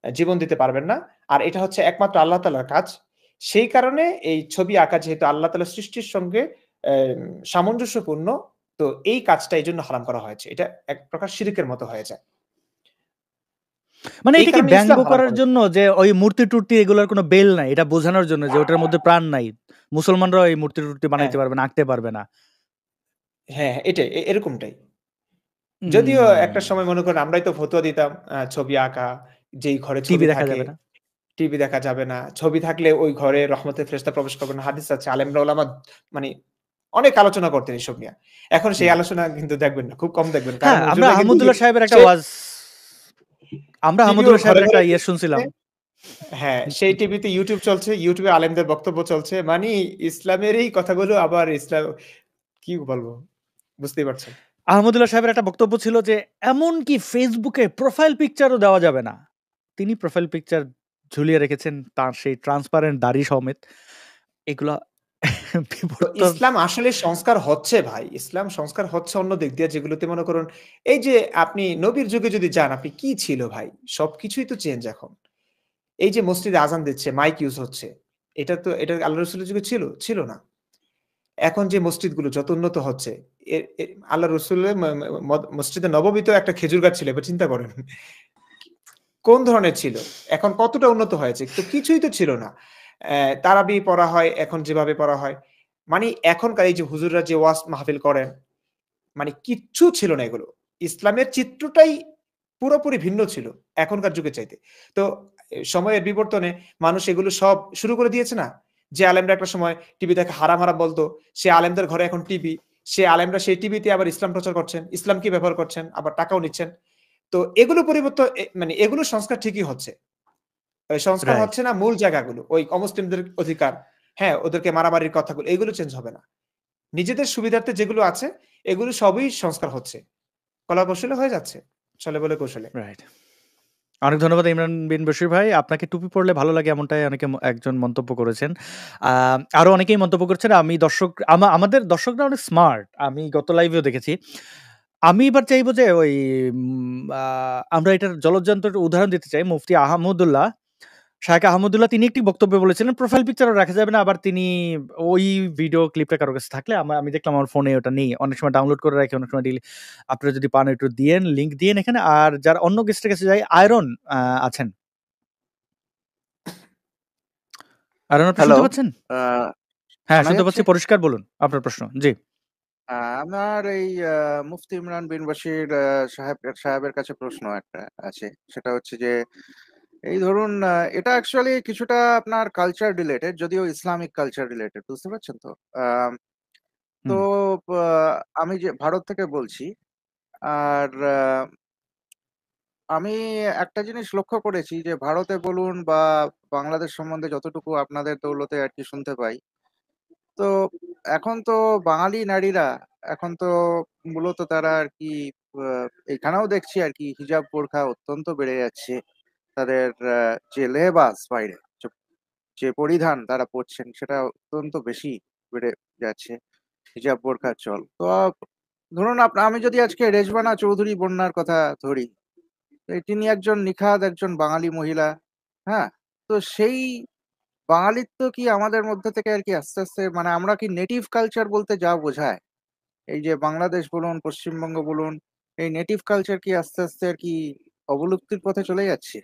জীবন দিতে পারবেন না। আর এটা হচ্ছে একমাত্র আল্লাহ তাআলার কাজ। সেই কারণে এই ছবি আঁকা যেহেতু আল্লাহ তাআলার সৃষ্টির সঙ্গে সামঞ্জস্যপূর্ণ, তো এই কাজটা এইজন্য হারাম করা হয়েছে। এটা এক প্রকার শিরকের মতো হয়ে যায়। মানে এই এটা কি কারণে ব্যঙ্গ ইসলাম হারাম করার করেছে। জন্য যে ওই মূর্তি-টূর্তি এগুলোর কোনো বেল নাই, এটা বোঝানোর জন্য যে ওটার মধ্যে প্রাণ নাই। মুসলমানরাও এই মূর্তি-টূর্তি হ্যাঁ, বানাইতে পারবে না, আঁকতে পারবে না। হ্যাঁ, এটাই এরকমটাই। যদিও একটা হুম, সময় মনে করেন আমরাই তো ফতোয়া দিতাম ছবি আঁকা, যেই ঘরে টিভি ছবি দেখা থাকে যাবে না। টিভি দেখা যাবে না। ছবি থাকলে ওই ঘরে রহমতের ফেরেশতা প্রবেশ করবে না। হাদিস আছে। আলেমরা ওলামা মানে অনেক আলোচনা করতেন এসব নিয়ে। এখন সেই হুম। আলোচনা কিন্তু দেখবেন না। খুব কম দেখবেন। কারণ হ্যাঁ, আমরা হুজুররা কিন্তু আহমদুল্লাহ সাহেবের একটা সে টিভি ওর আহমদুল্লাহ ঘরে, সাহেবের ঘরে একটা টিভি শুনছিলাম। চলছে। হ্যাঁ, সেই টিভিতে YouTube চলছে। YouTube এ আলেমদের বক্তব্য চলছে। মানে ইসলামেরই কথাগুলো আবার ইসলাম কি বলবো? বুঝতেই পারছেন। আহমদুল্লাহ সাহেবের একটা বক্তব্য ছিল যে এমনকি ফেসবুকে প্রোফাইল পিকচারও দেওয়া যাবে না। তিনি প্রোফাইল পিকচার ঝুলিয়ে রেখেছেন তার সেই ট্রান্সপারেন্ট দাড়ি সমেত। এগুলা তো বিবর্তন। ইসলাম আসলে সংস্কার হচ্ছে ভাই। ইসলাম সংস্কার হচ্ছে অন্য দিক দিয়ে, যেগুলোতে মনে করুন এই যে আপনি নবীর যুগে যদি যান, আপনি কি ছিল ভাই? সবকিছুই তো চেঞ্জ এখন। এই যে মসজিদে আযান দিচ্ছে, মাইক ইউজ হচ্ছে। এটা আল্লাহ রাসূলের যুগে ছিল? ছিল না। এখন যে মসজিদগুলো যত উন্নত হচ্ছে, এ এ আল্লাহ রাসূলের মসজিদে নববীতেও একটা খেজুর গাছ ছিল। এবার চিন্তা করেন। কোন ধরনের ছিল? এখন কতটা উন্নত হয়েছে? তো কিছুই তো ছিল না। তারাবি পড়া হয় এখন যেভাবে পড়া হয়। মানে এখনকার এই যে হুজুররা যে ওয়াজ মাহফিল করেন, মানে কিচ্ছু ছিল না এগুলো। ইসলামের চিত্রটাই পুরোপুরি ভিন্ন ছিল এখনকার যুগের চাইতে। তো সময়ের বিবর্তনে মানুষ এগুলো সব শুরু করে দিয়েছে না? যে আলেমরা একটা সময় টিভি দেখে হারাম, হারাম বলত, সে আলেমদের ঘরে এখন টিভি। সে আলেমরা সেই টিভিতে আবার ইসলাম প্রচার করছেন, ইসলামকে ব্যবহার করছেন, আবার টাকাও নিচ্ছেন। তো এগুলো পরিবর্তন মানে এগুলো সংস্কার ঠিকই হচ্ছে। সংস্কার রাইট। হচ্ছে না মূল জায়গাগুলো। ওই অমুসলিমদের অধিকার, হ্যাঁ, ওদেরকে মারামারির কথাগুলো এগুলো চেঞ্জ হবে না। নিজেদের সুবিধার্থে যেগুলো আছে এগুলো সবই সংস্কার হচ্ছে। কলা কৌশলে হয়ে যাচ্ছে। ছলে বলে কৌশলে। রাইট। অনেক ধন্যবাদ ইমরান বিন বশির ভাই। আপনাকে টুপি পড়লে ভালো লাগে এমনটাই অনেকে একজন মন্তব্য করেছেন। আ আরো অনেকেই মন্তব্য করছেন। আমাদের দর্শকরা অনেক স্মার্ট। আমি গত লাইভেও দেখেছি। আমি এবার চাইবো যে ওই উম আ আমরা এটার জলজ্যান্ত উদাহরণ দিতে চাই। মুফতি আহমদুল্লাহ, শায়খ আহমদুল্লাহ তিনি একটি বক্তব্যে বলেছিলেন প্রোফাইল পিকচারও রাখা যাবে না। আবার তিনি ওই ভিডিও ক্লিপটা কারো কাছে থাকলে আমি দেখলাম আমার ফোনে ওটা নেই। অনেক সময় ডাউনলোড করে রাখি, অনেক সময় আপনারা যদি পান একটু দিয়েন, লিংক দিয়েন এখানে। আর যারা অন্য গেস্টের কাছে যাই, আয়রন আছেন। আয়রন আপনি হ্যালো, শুনতে পাচ্ছেন? আহ, হ্যাঁ, শোনা শুনতে যাচ্ছে? পাচ্ছি। পরিষ্কার বলুন আপনার প্রশ্ন। জি। আমার এই মুফতি ইমরান বিন বশির সাহেবের কাছে প্রশ্ন একটা আছে। সেটা হচ্ছে যে এই ধরুন এটা অ্যাকচুয়ালি কিছুটা আপনার কালচার রিলেটেড, যদিও ইসলামিক কালচার রিলেটেড, বুঝতে পারছেন তো? আহ, তো হুম, আমি যে ভারত থেকে বলছি, আর আমি একটা জিনিস লক্ষ্য করেছি যে ভারতে বলুন বা বাংলাদেশ সম্বন্ধে যতটুকু আপনাদের দৌলতে আর কি শুনতে পাই, তো এখন তো বাঙালি নারীরা এখন তো মূলত তারা আর কি এখানেও দেখছি আর কি হিজাব বোরখা অত্যন্ত বেড়ে যাচ্ছে। তাদের যে লেবাস বাইরে যে পরিধান তারা পরছেন সেটা অত্যন্ত বেশি বেড়ে যাচ্ছে, হিজাব বোরখার চল। তো ধরুন আমি যদি আজকে রেজবানা চৌধুরী বন্যার কথা ধরি, তিনি একজন নিখাদ একজন বাঙালি মহিলা। হ্যাঁ, তো সেই বাঙালিত্ব কি আমাদের মধ্যে থেকে আর কি আস্তে আস্তে, মানে আমরা কি নেটিভ কালচার বলতে যা বোঝায়, এই যে বাংলাদেশ বলুন পশ্চিমবঙ্গ বলুন, এই নেটিভ কালচার কি আস্তে আস্তে আর কি অবলুপ্তির পথে চলে যাচ্ছে?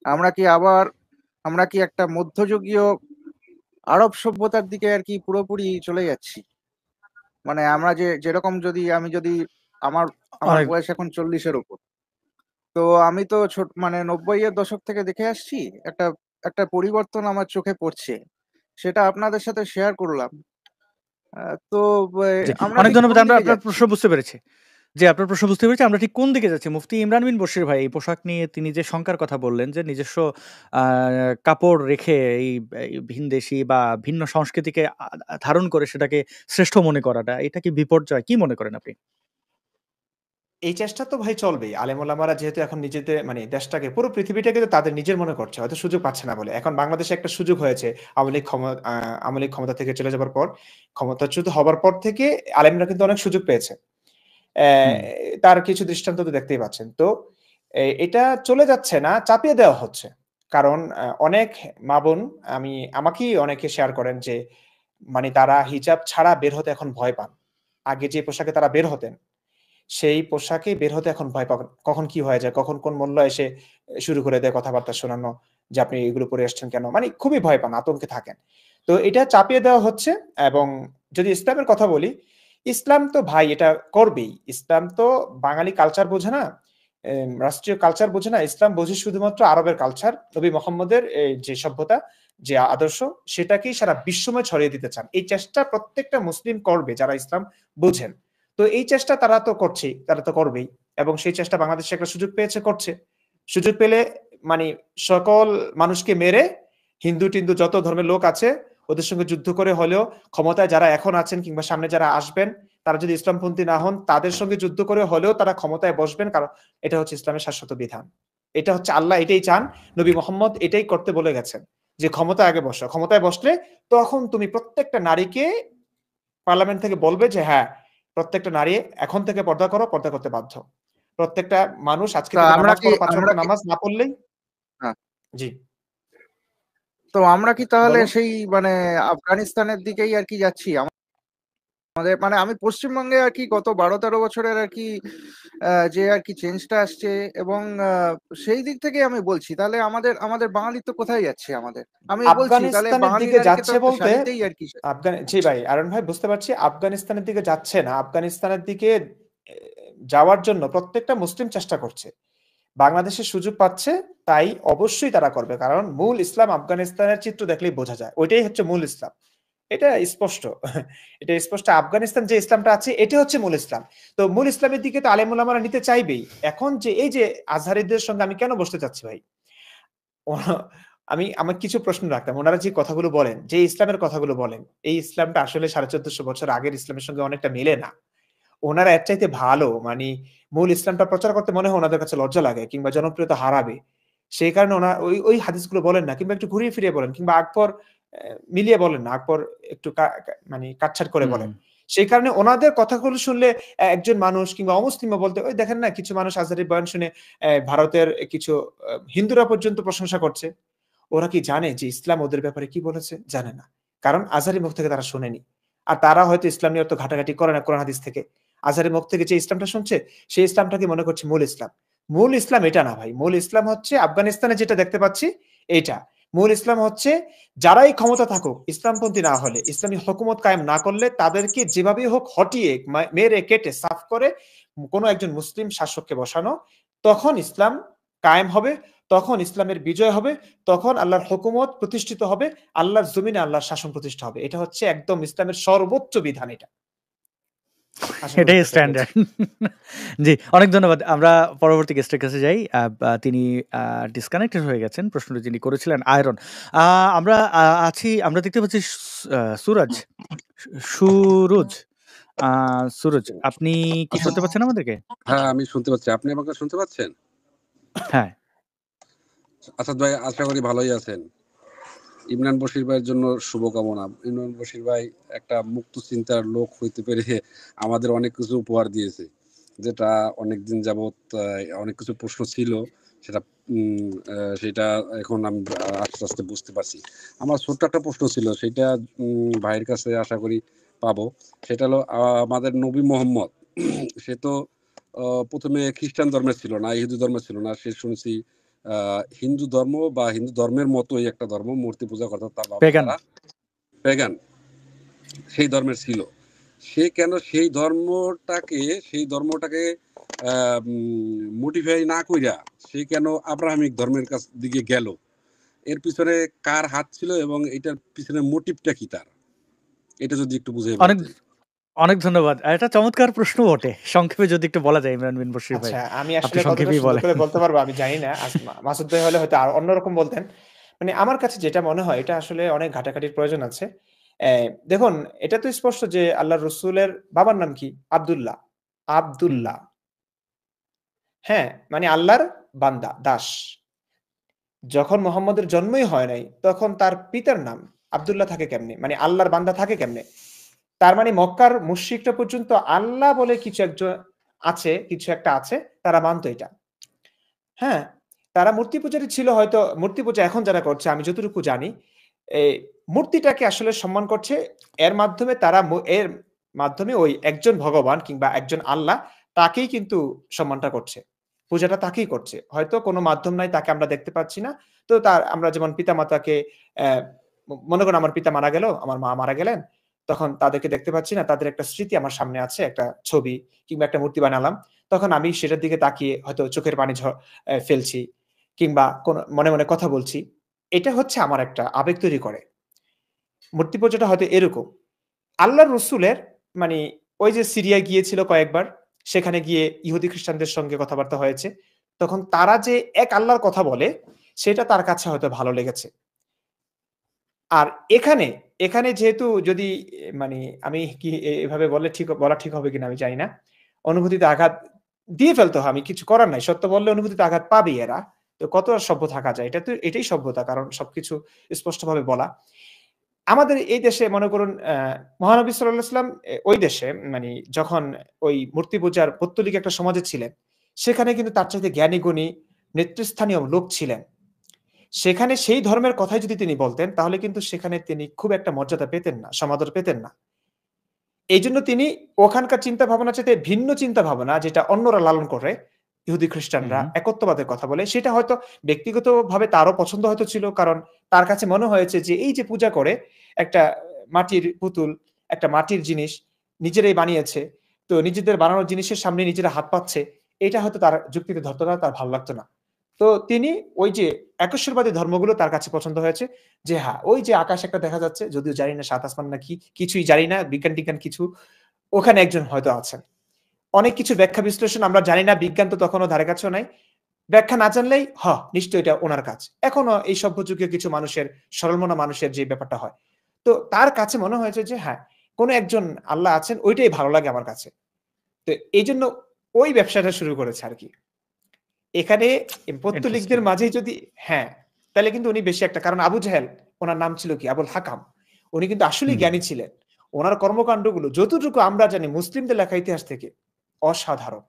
আমরা কি একটা মধ্যযুগীয় আরব সভ্যতার দিকে আর কি পুরোপুরি চলে যাচ্ছি? মানে আমরা যেরকম আমি যদি আমার আমার অনেক বয়স এখন 40-এর উপর, তো আমি তো ছোট মানে 90-এর দশক থেকে দেখে আসছি। একটা একটা পরিবর্তন আমার চোখে পড়ছে, সেটা আপনাদের সাথে শেয়ার করলাম। তো জি, আমরা অনেক ঠিক ধন্যবাদ। কোন আমরা দিকে আপনার যাচ্ছি? প্রশ্ন বুঝতে পেরেছি। জি, আপনার প্রশ্ন বুঝতে পেরেছি। আমরা ঠিক কোন দিকে যাচ্ছি? মুফতি ইমরান বিন বশির ভাই এই পোশাক নিয়ে তিনি যে শঙ্কার কথা বললেন যে নিজস্ব আ কাপড় রেখে এই ভিনদেশী বা ভিন্ন সংস্কৃতিকে ধারণ করে সেটাকে শ্রেষ্ঠ মনে করাটা, এটা কি বিপর্যয়? কি মনে করেন আপনি? এই চেষ্টা তো ভাই চলবেই। আলেম ওলামারা যেহেতু এখন নিজেদের মানে দেশটাকে পুরো পৃথিবীটাকে তো তাদের নিজের মনে করছে। হয়তো সুযোগ পাচ্ছে না বলে। এখন বাংলাদেশে একটা সুযোগ হয়েছে আওয়ামী লীগ ক্ষমতা থেকে চলে যাবার পর, ক্ষমতাচ্যুত হবার পর থেকে আলেমরা কিন্তু অনেক সুযোগ পেয়েছে। হুম, তার কিছু দৃষ্টান্ত তো দেখতেই পাচ্ছেন। তো এটা চলে যাচ্ছে না, চাপিয়ে দেওয়া হচ্ছে। কারণ অনেক মা বোন আমাকেই অনেকে শেয়ার করেন যে মানে তারা হিজাব ছাড়া বের হতে এখন ভয় পান। আগে যে পোশাকে তারা বের হতেন সেই পোশাকে বের হতে এখন ভয় পাবেন। কখন কি হয়ে যায়, কখন কোন মোল্লা এসে শুরু করে দেয় কথাবার্তা শোনানো যে আপনি এগুলো পরে আসছেন কেন? মানে খুবই ভয় পান, আতঙ্কে থাকেন। তো এটা চাপিয়ে দেওয়া হচ্ছে এবং যদি ইসলামের কথা বলি, ইসলাম তো ভাই এটা করবেই। ইসলাম তো বাঙালি কালচার বোঝে না, রাষ্ট্রীয় কালচার বোঝে না। ইসলাম বোঝে শুধুমাত্র আরবের কালচার। নবী মুহাম্মদের যে সভ্যতা, যে আদর্শ সেটাকেই সারা বিশ্বময় ছড়িয়ে দিতে চান। এই চেষ্টা প্রত্যেকটা মুসলিম করবে যারা ইসলাম বোঝেন। তো এই চেষ্টা তারা তো করছেই, তারা তো করবেই এবং সেই চেষ্টা বাংলাদেশে একটা সুযোগ পেয়েছে, করছে। সুযোগ পেলে মানে সকল মানুষকে মেরে হিন্দু-টিন্দু যত ধর্মের লোক আছে ওদের সঙ্গে যুদ্ধ করে হলেও ক্ষমতায় যারা এখন আছেন কিংবা সামনে যারা আসবেন তারা যদি ইসলামপন্থী না হন তাদের সঙ্গে যুদ্ধ করে হলেও তারা ক্ষমতায় বসবেন, কারণ এটা হচ্ছে ইসলামের শাশ্বত বিধান। এটা হচ্ছে আল্লাহ এটাই চান, নবী মুহাম্মদ এটাই করতে বলে গেছেন যে ক্ষমতায় আগে বসো। ক্ষমতায় বসলে তখন তুমি প্রত্যেকটা নারীকে পার্লামেন্ট থেকে বলবে যে হ্যাঁ প্রত্যেকটা নারী এখন থেকে পর্দা করো, পর্দা করতে বাধ্য। প্রত্যেকটা মানুষ আজকে তো থেকে আমরা নামাজ কি পড়ো, 5 আমরা ওয়াক্ত কি নামাজ না পড়লেই হ্যাঁ, জি তো আমরা কি তাহলে বলুন। সেই মানে আফগানিস্তানের দিকেই আর কি যাচ্ছি? আমাদের মানে আমি পশ্চিমবঙ্গে আর কি গত 12-13 বছরের আর কি যে আর কি চেঞ্জটা আসছে এবং সেই দিক থেকে আমি বলছি তাহলে আমাদের আমাদের বাঙালি তো কোথায় যাচ্ছে আমাদের? আমি বলছি তাহলে আফগানিস্তানের বাঙালি দিকে নারীকে তো যাচ্ছে একটা বলতে শাড়িতেই আর কি জি ভাই আরন ভাই বুঝতে পারছি, আফগানিস্তানের দিকে যাচ্ছে না। আফগানিস্তানের দিকে যাওয়ার জন্য প্রত্যেকটা মুসলিম চেষ্টা করছে। বাংলাদেশের সুযোগ পাচ্ছে তাই অবশ্যই তারা করবে, কারণ মূল ইসলাম আফগানিস্তানের চিত্র দেখলেই বোঝা যায় ওইটাই হচ্ছে মূল ইসলাম। এটা স্পষ্ট। এটা স্পষ্ট, আফগানিস্তান যে ইসলামটা আছে এটা হচ্ছে মূল ইসলাম। তো মূল ইসলামের দিকে তো আলেম ওলামারা নিতে চাইবেই। এখন যে এই যে আজহারিদের সঙ্গে আমি কেন বসতে চাচ্ছি ভাই, আমার কিছু প্রশ্ন রাখতাম। ওনারা যে কথাগুলো বলেন, যে ইসলামের কথাগুলো বলেন, এই ইসলামটা আসলে 1450 বছর আগের ইসলামের সঙ্গে অনেকটা মিলে না। ওনারা এর চাইতে ভালো মানে মূল ইসলামটা প্রচার করতে মনে হয় ওনাদের কাছে লজ্জা লাগে কিংবা জনপ্রিয়তা হারাবে। সেই কারণে ওই হাদিসগুলো বলেন না কিংবা একটু ঘুরিয়ে ফিরিয়ে বলেন কিংবা আকবর মিলিয়ে বলেন না। আকবর একটু মানে কাটছাট করে বলেন। সেই কারণে ওনাদের কথাগুলো শুনলে একজন মানুষ কিংবা অমুসলিমও বলতে ওই দেখেন না কিছু মানুষ আজহারের বয়ান শুনে ভারতের কিছু হিন্দুরা পর্যন্ত প্রশংসা করছে। ওরা কি জানে যে ইসলাম ওদের ব্যাপারে কি বলেছে? জানে না। কারণ আজহারের মুখ থেকে তারা শোনেনি। আর তারা হয়তো ইসলাম নিয়ে অত ঘাটাঘাটি করে না কোরআন হাদিস থেকে। আজহারের মুখ থেকে যে ইসলামটা শুনছে সেই ইসলামটাকে মনে করছে মূল ইসলাম। মূল ইসলাম এটা না ভাই। মূল ইসলাম হচ্ছে আফগানিস্তানে যেটা দেখতে পাচ্ছি এইটা। মূল ইসলাম হচ্ছে যারাই ক্ষমতা থাকুক ইসলামপন্থী না হলে, ইসলামী হুকুমত কায়েম না করলে তাদেরকে যেভাবেই হোক হটিয়ে মেরে কেটে সাফ করে কোনো একজন মুসলিম শাসককে বসানো, তখন ইসলাম কায়েম হবে, তখন ইসলামের বিজয় হবে, তখন আল্লাহর হুকুমত প্রতিষ্ঠিত হবে, আল্লাহর জমিনে আল্লাহর শাসন প্রতিষ্ঠা হবে। এটা হচ্ছে একদম ইসলামের সর্বোচ্চ বিধান এটা। এটাই স্ট্যান্ডার্ড। জি, অনেক ধন্যবাদ। আমরা পরবর্তী গেস্টের কাছে যাই। তিনি ডিসকানেক্টেড হয়ে গেছেন। প্রশ্নটি যিনি করেছিলেন আয়রন। আমরা দেখতে পাচ্ছি সুরজ। সুরজ, আপনি কি শুনতে পাচ্ছেন আমাদেরকে? হ্যাঁ, আমি শুনতে পাচ্ছি। আপনি আমাকে শুনতে পাচ্ছেন? হ্যাঁ। আসাদ ভাই, আশা করি ভালোই আছেন। ইমরান বশির ভাইয়ের জন্য শুভকামনা। ইমরান বশির ভাই একটা মুক্ত চিন্তার লোক হইতে পেরে আমাদের অনেক কিছু উপহার দিয়েছে, যেটা অনেকদিন যাবৎ অনেক কিছু প্রশ্ন ছিল, সেটা এখন আমি আস্তে আস্তে বুঝতে পারছি। আমার ছোট্ট একটা প্রশ্ন ছিল, সেটা ভাইয়ের কাছে আশা করি পাবো। সেটা হলো আমাদের নবী মোহাম্মদ, সে তো প্রথমে খ্রিস্টান ধর্মের ছিল না, হিন্দু ধর্মের ছিল না। সে শুনছি হিন্দু ধর্ম বা হিন্দু ধর্মের মতোই একটা ধর্ম, মূর্তি পূজা করত তার বাবা তারা পেগান, সেই ধর্মের ছিল। সে কেন সেই ধর্মটাকে মোটিফাই না কইরা সে কেন আব্রাহামিক ধর্মের কাছ দিকে গেল? এর পিছনে কার হাত ছিল এবং এটার পিছনে মোটিভটা কি তার? এটা যদি একটু বুঝিয়ে বলতেন। অনেক ধন্যবাদ। এটা চমৎকার প্রশ্ন বটে। সংক্ষেপে যদি একটু বলা যায় ইমরান বিন বশির ভাই। আচ্ছা, আমি আসলে কতটা সুন্দর করে বলতে পারবো আমি জানি না। মাসুদ ভাই হলে হয়তো আর অন্যরকম বলতেন। মানে আমার কাছে যেটা মনে হয় এটা আসলে অনেক ঘাটাঘাটির প্রয়োজন আছে। দেখুন এটা তো স্পষ্ট যে আল্লাহর রাসূলের বাবার নাম কি? আব্দুল্লাহ। হ্যাঁ, মানে আল্লাহর বান্দা, দাস। যখন মুহাম্মদের জন্মই হয় নাই তখন তার পিতার নাম আব্দুল্লাহ থাকে কেমনে? মানে আল্লাহর বান্দা থাকে কেমনে? তার মানে মক্কার মুশরিকরা পর্যন্ত আল্লাহ বলে কিছু একটা আছে, তারা মানতো এটা। হ্যাঁ, তারা মূর্তি পূজারী ছিল, হয়তো মূর্তি পূজা এখন যারা করছে আমি যতটুকু জানি এই মূর্তিটাকে আসলে সম্মান করছে, এর মাধ্যমে তারা এর মাধ্যমে ওই একজন ভগবান কিংবা একজন আল্লাহ তাকেই কিন্তু সম্মানটা করছে, পূজাটা তাকেই করছে। হয়তো কোনো মাধ্যম নাই, তাকে আমরা দেখতে পাচ্ছি না। তো তার আমরা যেমন পিতামাতাকে মনে করেন আমার পিতা মারা গেল, আমার মা মারা গেলেন, তখন তাদেরকে দেখতে পাচ্ছি না, তাদের একটা স্মৃতি আমার সামনে আছে, একটা ছবি কিংবা একটা মূর্তি বানালাম, তখন আমি সেটার দিকে তাকিয়ে হয়তো চোখের পানি ফেলছি কিংবা কোনো মনে মনে কথা বলছি। এটা হচ্ছে আমার একটা আবেগ তৈরি করে। মূর্তি পূজাটা হয়তো এরকম। আল্লাহর রসুলের মানে ওই যে সিরিয়া গিয়েছিল কয়েকবার, সেখানে গিয়ে ইহুদি খ্রিস্টানদের সঙ্গে কথাবার্তা হয়েছে, তখন তারা যে এক আল্লাহর কথা বলে সেটা তার কাছে হয়তো ভালো লেগেছে। আর এখানে এখানে যেহেতু যদি মানে আমি কি এভাবে বলা ঠিক হবে কিনা আমি জানি না, অনুভূতিতে আঘাত দিয়ে ফেলতে হয়, আমি কিছু করার নাই, সত্য বললে অনুভূতিতে আঘাত পাবে এরা। তো কত আর সভ্য থাকা যায়, এটা তো এটাই সভ্যতা, কারণ সবকিছু স্পষ্টভাবে বলা। আমাদের এই দেশে মনে করুন মহানবী সাল্লাল্লাহু আলাইহি ওয়াসাল্লাম ওই দেশে মানে যখন ওই মূর্তি পূজার পৌত্তলিক একটা সমাজে ছিলেন, সেখানে কিন্তু তার চাইতে জ্ঞানী গুণী নেতৃস্থানীয় লোক ছিলেন। সেখানে সেই ধর্মের কথাই যদি তিনি বলতেন, তাহলে কিন্তু সেখানে তিনি খুব একটা মর্যাদা পেতেন না, সমাদর পেতেন না। এই জন্য তিনি ওখানকার চিন্তা ভাবনা চাইতে ভিন্ন চিন্তা ভাবনা, যেটা অন্যরা লালন করে, ইহুদি খ্রিস্টানরা একত্ববাদের কথা বলে, সেটা হয়তো ব্যক্তিগতভাবে তারও পছন্দ হয়তো ছিল, কারণ তার কাছে মনে হয়েছে যে এই যে পূজা করে একটা মাটির পুতুল, একটা মাটির জিনিস নিজেরাই বানিয়েছে, তো নিজেদের বানানোর জিনিসের সামনে নিজেরা হাত পাচ্ছে, এটা হয়তো তার যুক্তিতে ধরতো না, তার ভালো লাগতো না। তো তিনি ওই যে একেশ্বরবাদী ধর্মগুলো তার কাছে পছন্দ হয়েছে, যে হ্যাঁ ওই যে আকাশ একটা দেখা যাচ্ছে, যদিও জানি না সাত আসমান না কি, কিছুই জানি না, বিজ্ঞান টিজ্ঞান কিছু, ওখানে একজন হয়তো আছেন। অনেক কিছু ব্যাখ্যা বিশ্লেষণ আমরা জানি না, বিজ্ঞান তো তখনও ধারে কাছেও নাই, ব্যাখ্যা না জানলেই নিশ্চয়ই এটা ওনার কাজ। এখনো এই সভ্য যুগে কিছু মানুষের, সরলমনা মানুষের যে ব্যাপারটা হয়, তো তার কাছে মনে হয়েছে যে হ্যাঁ কোনো একজন আল্লাহ আছেন, ওইটাই ভালো লাগে আমার কাছে। তো এই জন্য ওই ব্যবসাটা শুরু করেছে আর কি। এখানে পৌত্তলিকদের মাঝে যদি তাহলে কিন্তু উনি বেশি একটা, কারণ আবু জাহেল ওনার নাম ছিল কি, আবুল হাকাম, উনি কিন্তু আসলেই জ্ঞানী ছিলেন। ওনার কর্মকাণ্ডগুলো যতটুকু আমরা জানি মুসলিমদের লেখা ইতিহাস থেকে অসাধারণ,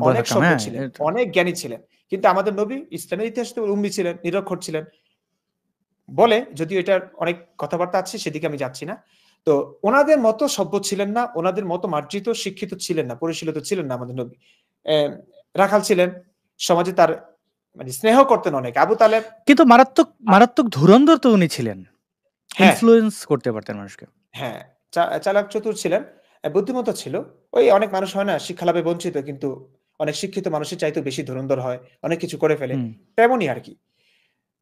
অনেক সভ্য ছিলেন, অনেক জ্ঞানী ছিলেন। কিন্তু আমাদের নবী ইসলামের ইতিহাস তো উম্মি ছিলেন, নিরক্ষর ছিলেন বলে, যদিও এটার অনেক কথাবার্তা আছে, সেদিকে আমি যাচ্ছি না। তো ওনাদের মতো সভ্য ছিলেন না, ওনাদের মতো মার্জিত শিক্ষিত ছিলেন না, পরিশীলিত ছিলেন না আমাদের নবী। রাখাল ছিলেন, সমাজে তার মানে স্নেহ করতেন অনেক। আবু তালেব কিন্তু মারাত্মক ধুরন্ধর তো উনি ছিলেন, ইনফ্লুয়েন্স করতে পারতেন মানুষকে। চালাক চতুর ছিলেন, বুদ্ধিমত্তা ছিল। ওই অনেক মানুষ হয় না শিক্ষা লাভে বঞ্চিত, কিন্তু অনেক শিক্ষিত মানুষের চাইতে বেশি ধুরন্ধর হয়, অনেক কিছু করে ফেলে, তেমনই আর কি।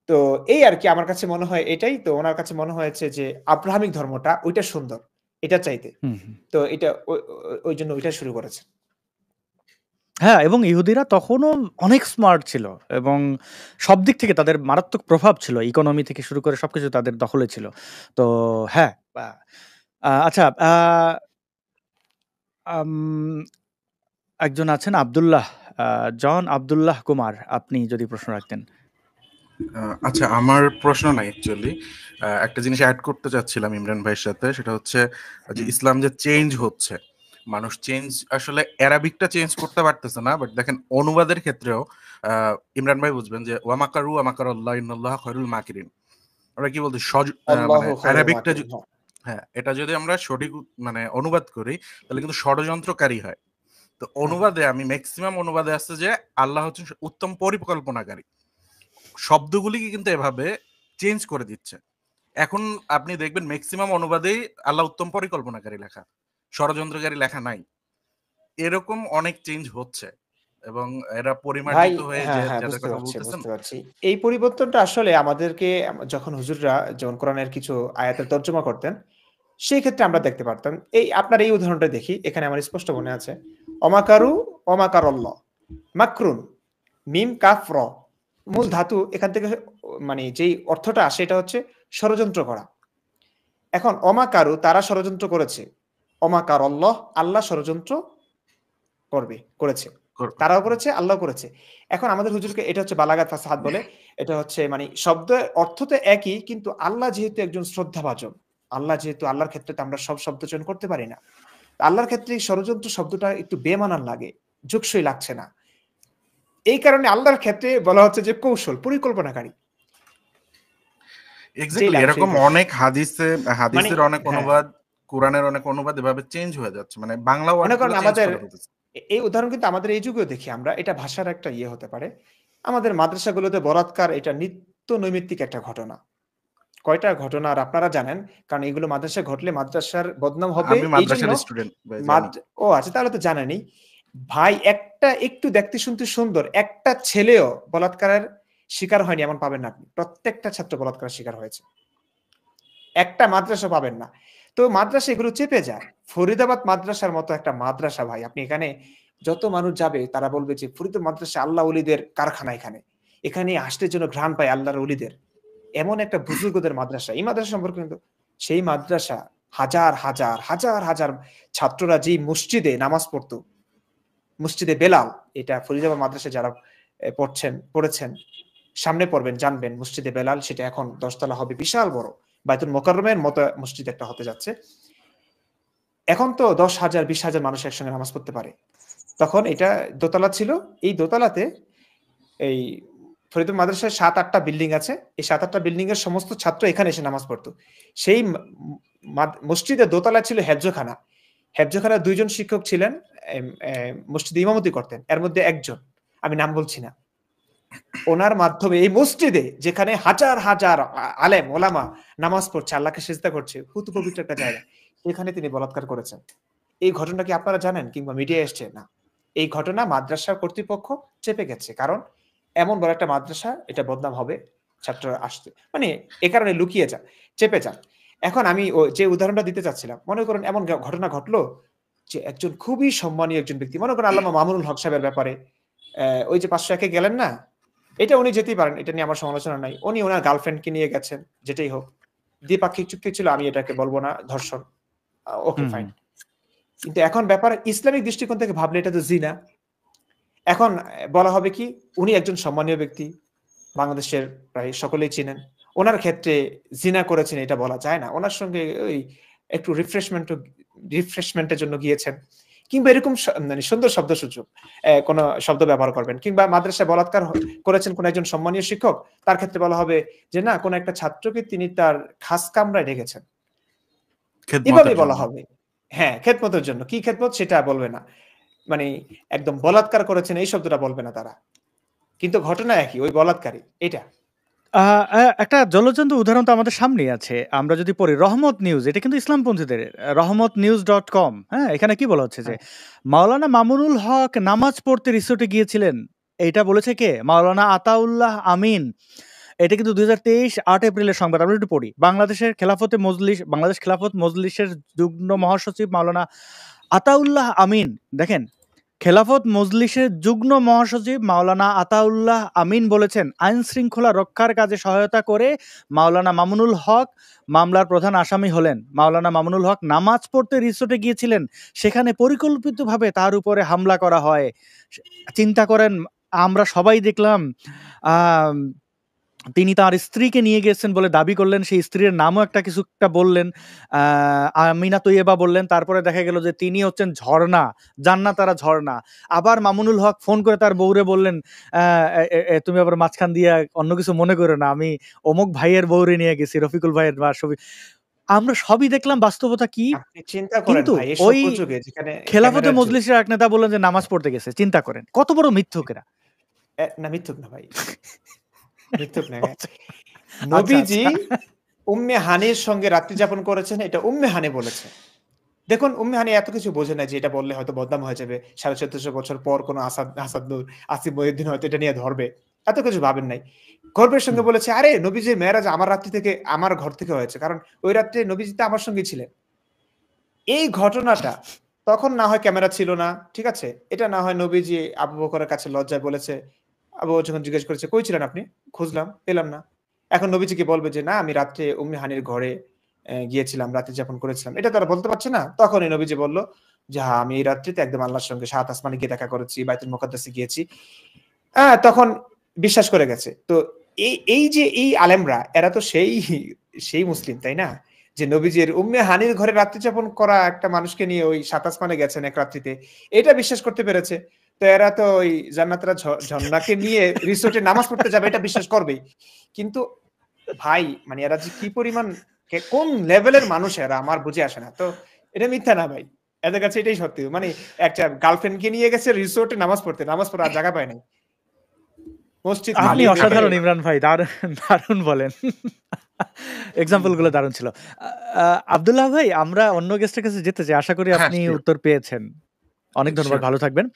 তো এই আর কি আমার কাছে মনে হয় এটাই। তো ওনার কাছে মনে হয়েছে যে আব্রাহামিক ধর্মটা ওইটা সুন্দর, এটা চাইতে, তো এটা ওই জন্য ওইটা শুরু করেছে। হ্যাঁ, এবং ইহুদিরা তখনও অনেক স্মার্ট ছিল এবং সব দিক থেকে তাদের মারাত্মক প্রভাব ছিল, ইকোনমি থেকে শুরু করে সবকিছু তাদের দখলে ছিল। তো হ্যাঁ, আচ্ছা, একজন আছেন আব্দুল্লাহ, জন আব্দুল্লাহ কুমার, আপনি যদি প্রশ্ন রাখতেন। আচ্ছা, আমার প্রশ্ন নাই অ্যাকচুয়ালি, একটা জিনিস অ্যাড করতে চাচ্ছিলাম ইমরান ভাইয়ের সাথে, সেটা হচ্ছে যে ইসলাম যে চেঞ্জ হচ্ছে, মানুষ চেঞ্জ আসলে অ্যারাবিকটা চেঞ্জ করতে পারতেছে না, বাট দেখেন অনুবাদের ক্ষেত্রেও ইমরান ভাই বুঝবেন যে ওয়ামাকারু ওয়ামাকারাল্লাহু ইন্নাল্লাহা খায়রুল মাকিরিন, আমরা কি বলতে মানে অ্যারাবিকটা এটা যদি আমরা সঠিক মানে অনুবাদ করি তাহলে কিন্তু ষড়যন্ত্রকারী হয়। তো অনুবাদে আমি ম্যাক্সিমাম অনুবাদে আছে যে আল্লাহ হচ্ছেন উত্তম পরিকল্পনাকারী, শব্দগুলিকে কিন্তু এভাবে চেঞ্জ করে দিচ্ছে। এখন আপনি দেখবেন ম্যাক্সিমাম অনুবাদেই আল্লাহ উত্তম পরিকল্পনাকারী লেখা, ষড়যন্ত্রকারী লেখা নাই। এরকম অনেক চেঞ্জ হচ্ছে এবং এরা পরিমার্জিত হয়ে যে যাদের কথা বলতেছেন, বুঝতে পারছি। এই পরিবর্তনটা আসলে আমাদেরকে যখন হুজুররা যেমন কোরআনের কিছু আয়াতের তর্জমা করতেন, সেই ক্ষেত্রে আমরা দেখতে পারতাম। এই আপনার এই উদাহরণটা দেখি, এখানে আমার স্পষ্ট মনে আছে, অমাকারু অমাকারাল্লাহ, মাকরুন, মিম কাফ র, মূল ধাতু এখান থেকে মানে যেই অর্থটা আসে এটা হচ্ছে ষড়যন্ত্র করা। এখন অমাকারু, তারা ষড়যন্ত্র করেছে, অমাকারাল্লাহ, আল্লাহ ষড়যন্ত্র করেছে, তারাও করেছে, আল্লাহ করেছে। এখন আমাদের হুজুরকে এটা হচ্ছে বালাগাত ফাসাহাত বলে, এটা হচ্ছে মানে শব্দের অর্থ তো একই, কিন্তু আল্লাহ যেহেতু একজন শ্রদ্ধাভাজন, আল্লাহ যেহেতু, আল্লাহর ক্ষেত্রে আমরা সব শব্দ চয়ন করতে পারি না, আল্লাহর ক্ষেত্রে ষড়যন্ত্র শব্দটা একটু বেমানান লাগে, যুগসই লাগছে না। এই কারণে আল্লাহর ক্ষেত্রে বলা হচ্ছে যে কৌশল, পরিকল্পনাকারী। এক্স্যাক্টলি এরকম অনেক মানে হাদিসের অনেক হ্যাঁ, অনুবাদ, কোরআনের অনেক অনুবাদ এভাবে চেঞ্জ হয়ে যাচ্ছে, মানে বাংলা মনে ওয়ার্ডগুলো করেন চেঞ্জ আমাদের করা হতেছে। এই উদাহরণ কিন্তু আমাদের এই যুগেও দেখি আমরা, এটা ভাষার একটা ইয়ে হতে পারে। আমাদের মাদ্রাসাগুলোতে বলাৎকার এটা নিত্য নৈমিত্তিক একটা ঘটনা। কয়টা ঘটনা আর আপনারা জানেন, কারণ এগুলো মাদ্রাসায় ঘটলে মাদ্রাসার বদনাম হবে, আমি এই মাদ্রাসার জন্য স্টুডেন্ট ভাই, জানি। ও আচ্ছা, তাহলে তো জানেনই ভাই। একটা একটু দেখতে শুনতে সুন্দর একটা ছেলেও বলাৎকারের শিকার হয়নি এমন পাবেন না আপনি। প্রত্যেকটা ছাত্র বলাৎকারের শিকার হয়েছে, একটা মাদ্রাসা পাবেন না। তো মাদ্রাসা এগুলো চেপে যায়। ফরিদাবাদ মাদ্রাসার মতো একটা মাদ্রাসা ভাই, আপনি এখানে যত মানুষ যাবে তারা বলবে যে ফরিদাবাদ মাদ্রাসা আল্লাহ ওলিদের কারখানা, এখানে আসতে জন্য ঘ্রাণ পায় আল্লাহর ওলিদের। এমন একটা বুজুর্গদের মাদ্রাসা। এই মাদ্রাসা সম্পর্কে কিন্তু, সেই মাদ্রাসা হাজার হাজার হাজার হাজার ছাত্ররা যেই মসজিদে নামাজ পড়তো, মসজিদে বেলাল, এটা ফরিদাবাদ মাদ্রাসায় যারা পড়েছেন সামনে পড়বেন জানবেন, মসজিদে বেলাল সেটা এখন 10 তলা হবে, বিশাল বড়, বাইতুল মোকাররমের মতো মসজিদ একটা হতে যাচ্ছে। এখন তো 10,000 20,000 মানুষ একসঙ্গে নামাজ পড়তে পারে। তখন এটা দোতলা ছিল। এই দোতলাতে এই ফরিদপুর মাদ্রাসায় 7-8টা বিল্ডিং আছে। এই 7-8টা বিল্ডিং এর সমস্ত ছাত্র এখানে এসে নামাজ পড়তো। সেই মসজিদের দোতলা ছিল হেফজখানা। হেফজখানার 2 জন শিক্ষক ছিলেন, মসজিদে ইমামতি করতেন। এর মধ্যে একজন, আমি নাম বলছি না, ওনার মাধ্যমে এই মসজিদে যেখানে হাজার হাজার আলেম ওলামা নামাজ পড়ছে, আল্লাহকে সিজদা করছে, হুতু পবিত্র একটা জায়গা, এখানে তিনি বলাৎকার করেছেন। এই ঘটনা কি আপনারা জানেন কিংবা মিডিয়ায় এসছে? না। এই ঘটনা মাদ্রাসা কর্তৃপক্ষ চেপে গেছে, কারণ এমন বড় একটা মাদ্রাসা, এটা বদনাম হবে, ছাত্ররা আসতে, মানে এ কারণে লুকিয়ে যান, চেপে যান। এখন আমি যে উদাহরণটা দিতে চাচ্ছিলাম, মনে করুন এমন ঘটনা ঘটলো যে একজন খুবই সম্মানীয় একজন ব্যক্তি, মনে করেন আল্লামা মামুনুল হক সাহেবের ব্যাপারে ওই যে 501-এ গেলেন না, এটা উনি যেতেই পারেন, এটা নিয়ে আমার সমালোচনা নাই। উনি ওনার গার্লফ্রেন্ডকে নিয়ে গেছেন, যেটাই হোক, দ্বিপাক্ষিক চুক্তি ছিল, আমি এটাকে বলবো না ধর্ষণ, ওকে ফাইন। কিন্তু এখন ব্যাপার ইসলামিক দৃষ্টিকোণ থেকে ভাবলে এটা তো জিনা। এখন বলা হবে কি, উনি একজন সম্মানীয় ব্যক্তি, বাংলাদেশের প্রায় সকলেই চিনেন, ওনার ক্ষেত্রে জিনা করেছেন এটা বলা যায় না। ওনার সঙ্গে ওই একটু রিফ্রেশমেন্টের জন্য গিয়েছেন, কিংবা এরকম মানে সুন্দর শব্দসূচক কোন শব্দ ব্যবহার করবেন, কিংবা মাদ্রাসায় বলাৎকার করেছেন কোন একজন সম্মানীয় শিক্ষক, তার ক্ষেত্রে বলা হবে যে না, কোন একটা ছাত্রকে তিনি তার খাস কামরায় রেখেছেন, এভাবে বলা হবে। হ্যাঁ, খেদমতের জন্য। কি খেদমত সেটা বলবে না, মানে একদম বলাৎকার করেছেন এই শব্দটা বলবে না তারা, কিন্তু ঘটনা একই, ওই বলাৎকারী। এটা একটা জ্বলজ্যান্ত উদাহরণ তো আমাদের সামনেই আছে। আমরা যদি পড়ি রহমত নিউজ, এটা কিন্তু ইসলামপন্থীদের, rahmatnews.com, হ্যাঁ, এখানে কি বলা হচ্ছে যে মাওলানা মামুনুল হক নামাজ পড়তে রিসোর্টে গিয়েছিলেন। এইটা বলেছে কে? মাওলানা আতাউল্লাহ আমিন। এটা কিন্তু 2023 8 এপ্রিলের সংবাদ। আমরা একটু পড়ি। বাংলাদেশ খেলাফত মজলিসের যুগ্ম মহাসচিব মাওলানা আতাউল্লাহ আমিন, দেখেন, খেলাফত মজলিসের যুগ্ম মহাসচিব মাওলানা আতাউল্লাহ আমিন বলেছেন, আইন শৃঙ্খলা রক্ষার কাজে সহায়তা করে মাওলানা মামুনুল হক মামলার প্রধান আসামি হলেন। মাওলানা মামুনুল হক নামাজ পড়তে রিসোর্টে গিয়েছিলেন, সেখানে পরিকল্পিতভাবে তার উপরে হামলা করা হয়। চিন্তা করেন, আমরা সবাই দেখলাম তিনি তার স্ত্রীকে নিয়ে গেছেন বলে দাবি করলেন, সেই স্ত্রীর নামও কিছুটা বললেন, আমিনা তৈয়বা বললেন। তারপরে দেখা গেল যে তিনি হচ্ছেন ঝর্ণা, জান্নাতারা ঝর্ণা। আবার মামুনুল হক ফোন করে তার বউরে বললেন, তুমি আবার মাঝখান দিয়ে অন্য কিছু মনে করো না, আমি অমুক ভাইয়ের বউরে নিয়ে গেছি, রফিকুল ভাইয়ের বা ছবি। আমরা সবই দেখলাম, বাস্তবতা কি? কিন্তু ওই খেলাফতে মজলিসের এক নেতা বললেন যে নামাজ পড়তে গেছে। চিন্তা করেন কত বড় মিথ্যুকেরা। না, মিথ্যুক না ভাই, মিথ্যুক না। নবীজি উম্মে হানির সঙ্গে রাত্রি যাপন করেছেন, এটা উম্মে হানি বলেছে। দেখুন, উম্মে হানি এত কিছু বোঝে না যে এটা বললে হয়তো বদনাম হয়ে যাবে, 1450 বছর পর কোনো আসাদ নূর আসিফ মহিউদ্দিন হয়তো এটা নিয়ে ধরবে, এত কিছু ভাবেন নাই। গর্বের সঙ্গে বলেছে, আরে নবীজির মেরাজ আমার রাত্রি থেকে, আমার ঘর থেকে হয়েছে, কারণ ওই রাত্রে নবীজি তো আমার সঙ্গে ছিলেন। এই ঘটনাটা তখন না হয় ক্যামেরা ছিল না, ঠিক আছে, এটা না হয় নবীজি আবু বকরের কাছে লজ্জায় বলেছে। আবু বকর যখন জিজ্ঞেস করেছে, কই ছিলেন আপনি? খুঁজলাম, পেলাম না। এখন নবীজি কি বলবে যে না, আমি রাত্রে উম্মে হানির ঘরে গিয়েছিলাম, রাত্রি যাপন করেছিলাম? এটা তারা বলতে পারছে না। তখন এই নবীজি বলল যে হ্যাঁ, আমি এই রাত্রিতে একদম আল্লাহর সঙ্গে 7 আসমানে গিয়ে দেখা করেছি, বাইতুল মুকাদ্দাসে গিয়েছি। তখন বিশ্বাস করে গেছে। তো এই যে এই আলেমরা, এরা তো সেই মুসলিম, তাই না, যে নবীজির উম্মে হানির ঘরে রাত্রি যাপন করা একটা মানুষকে নিয়ে ওই 7 আসমানে গেছেন এক রাত্রিতে, এটা বিশ্বাস করতে পেরেছে। তো এরা তো ওই জান্নাতরা ঝর্ণাকে নিয়ে রিসোর্টে নামাজ পড়তে যাবে এটা বিশ্বাস করবেই। কিন্তু ভাই মানে এরা যে কি পরিমাণ কোন লেভেলের মানুষ এরা আমার বুঝে আসে না। তো এটা মিথ্যা না ভাই, এদের কাছে এটাই সত্যি। মানে একটা গার্লফ্রেন্ডকে নিয়ে গেছে রিসোর্টে নামাজ পড়তে, নামাজ পড়ার জায়গা পায় নাই, মসজিদ আপনি খালি। অসাধারণ ইমরান ভাই, দারুণ বলেন। এক্সাম্পল গুলো দারুণ ছিল। আব্দুল্লাহ ভাই, আমরা অন্য গেস্টের কাছে যেতে চাই, আশা করি হ্যাঁ আপনি sure. উত্তর পেয়েছেন। অনেক ধন্যবাদ, Sure. ভালো থাকবেন।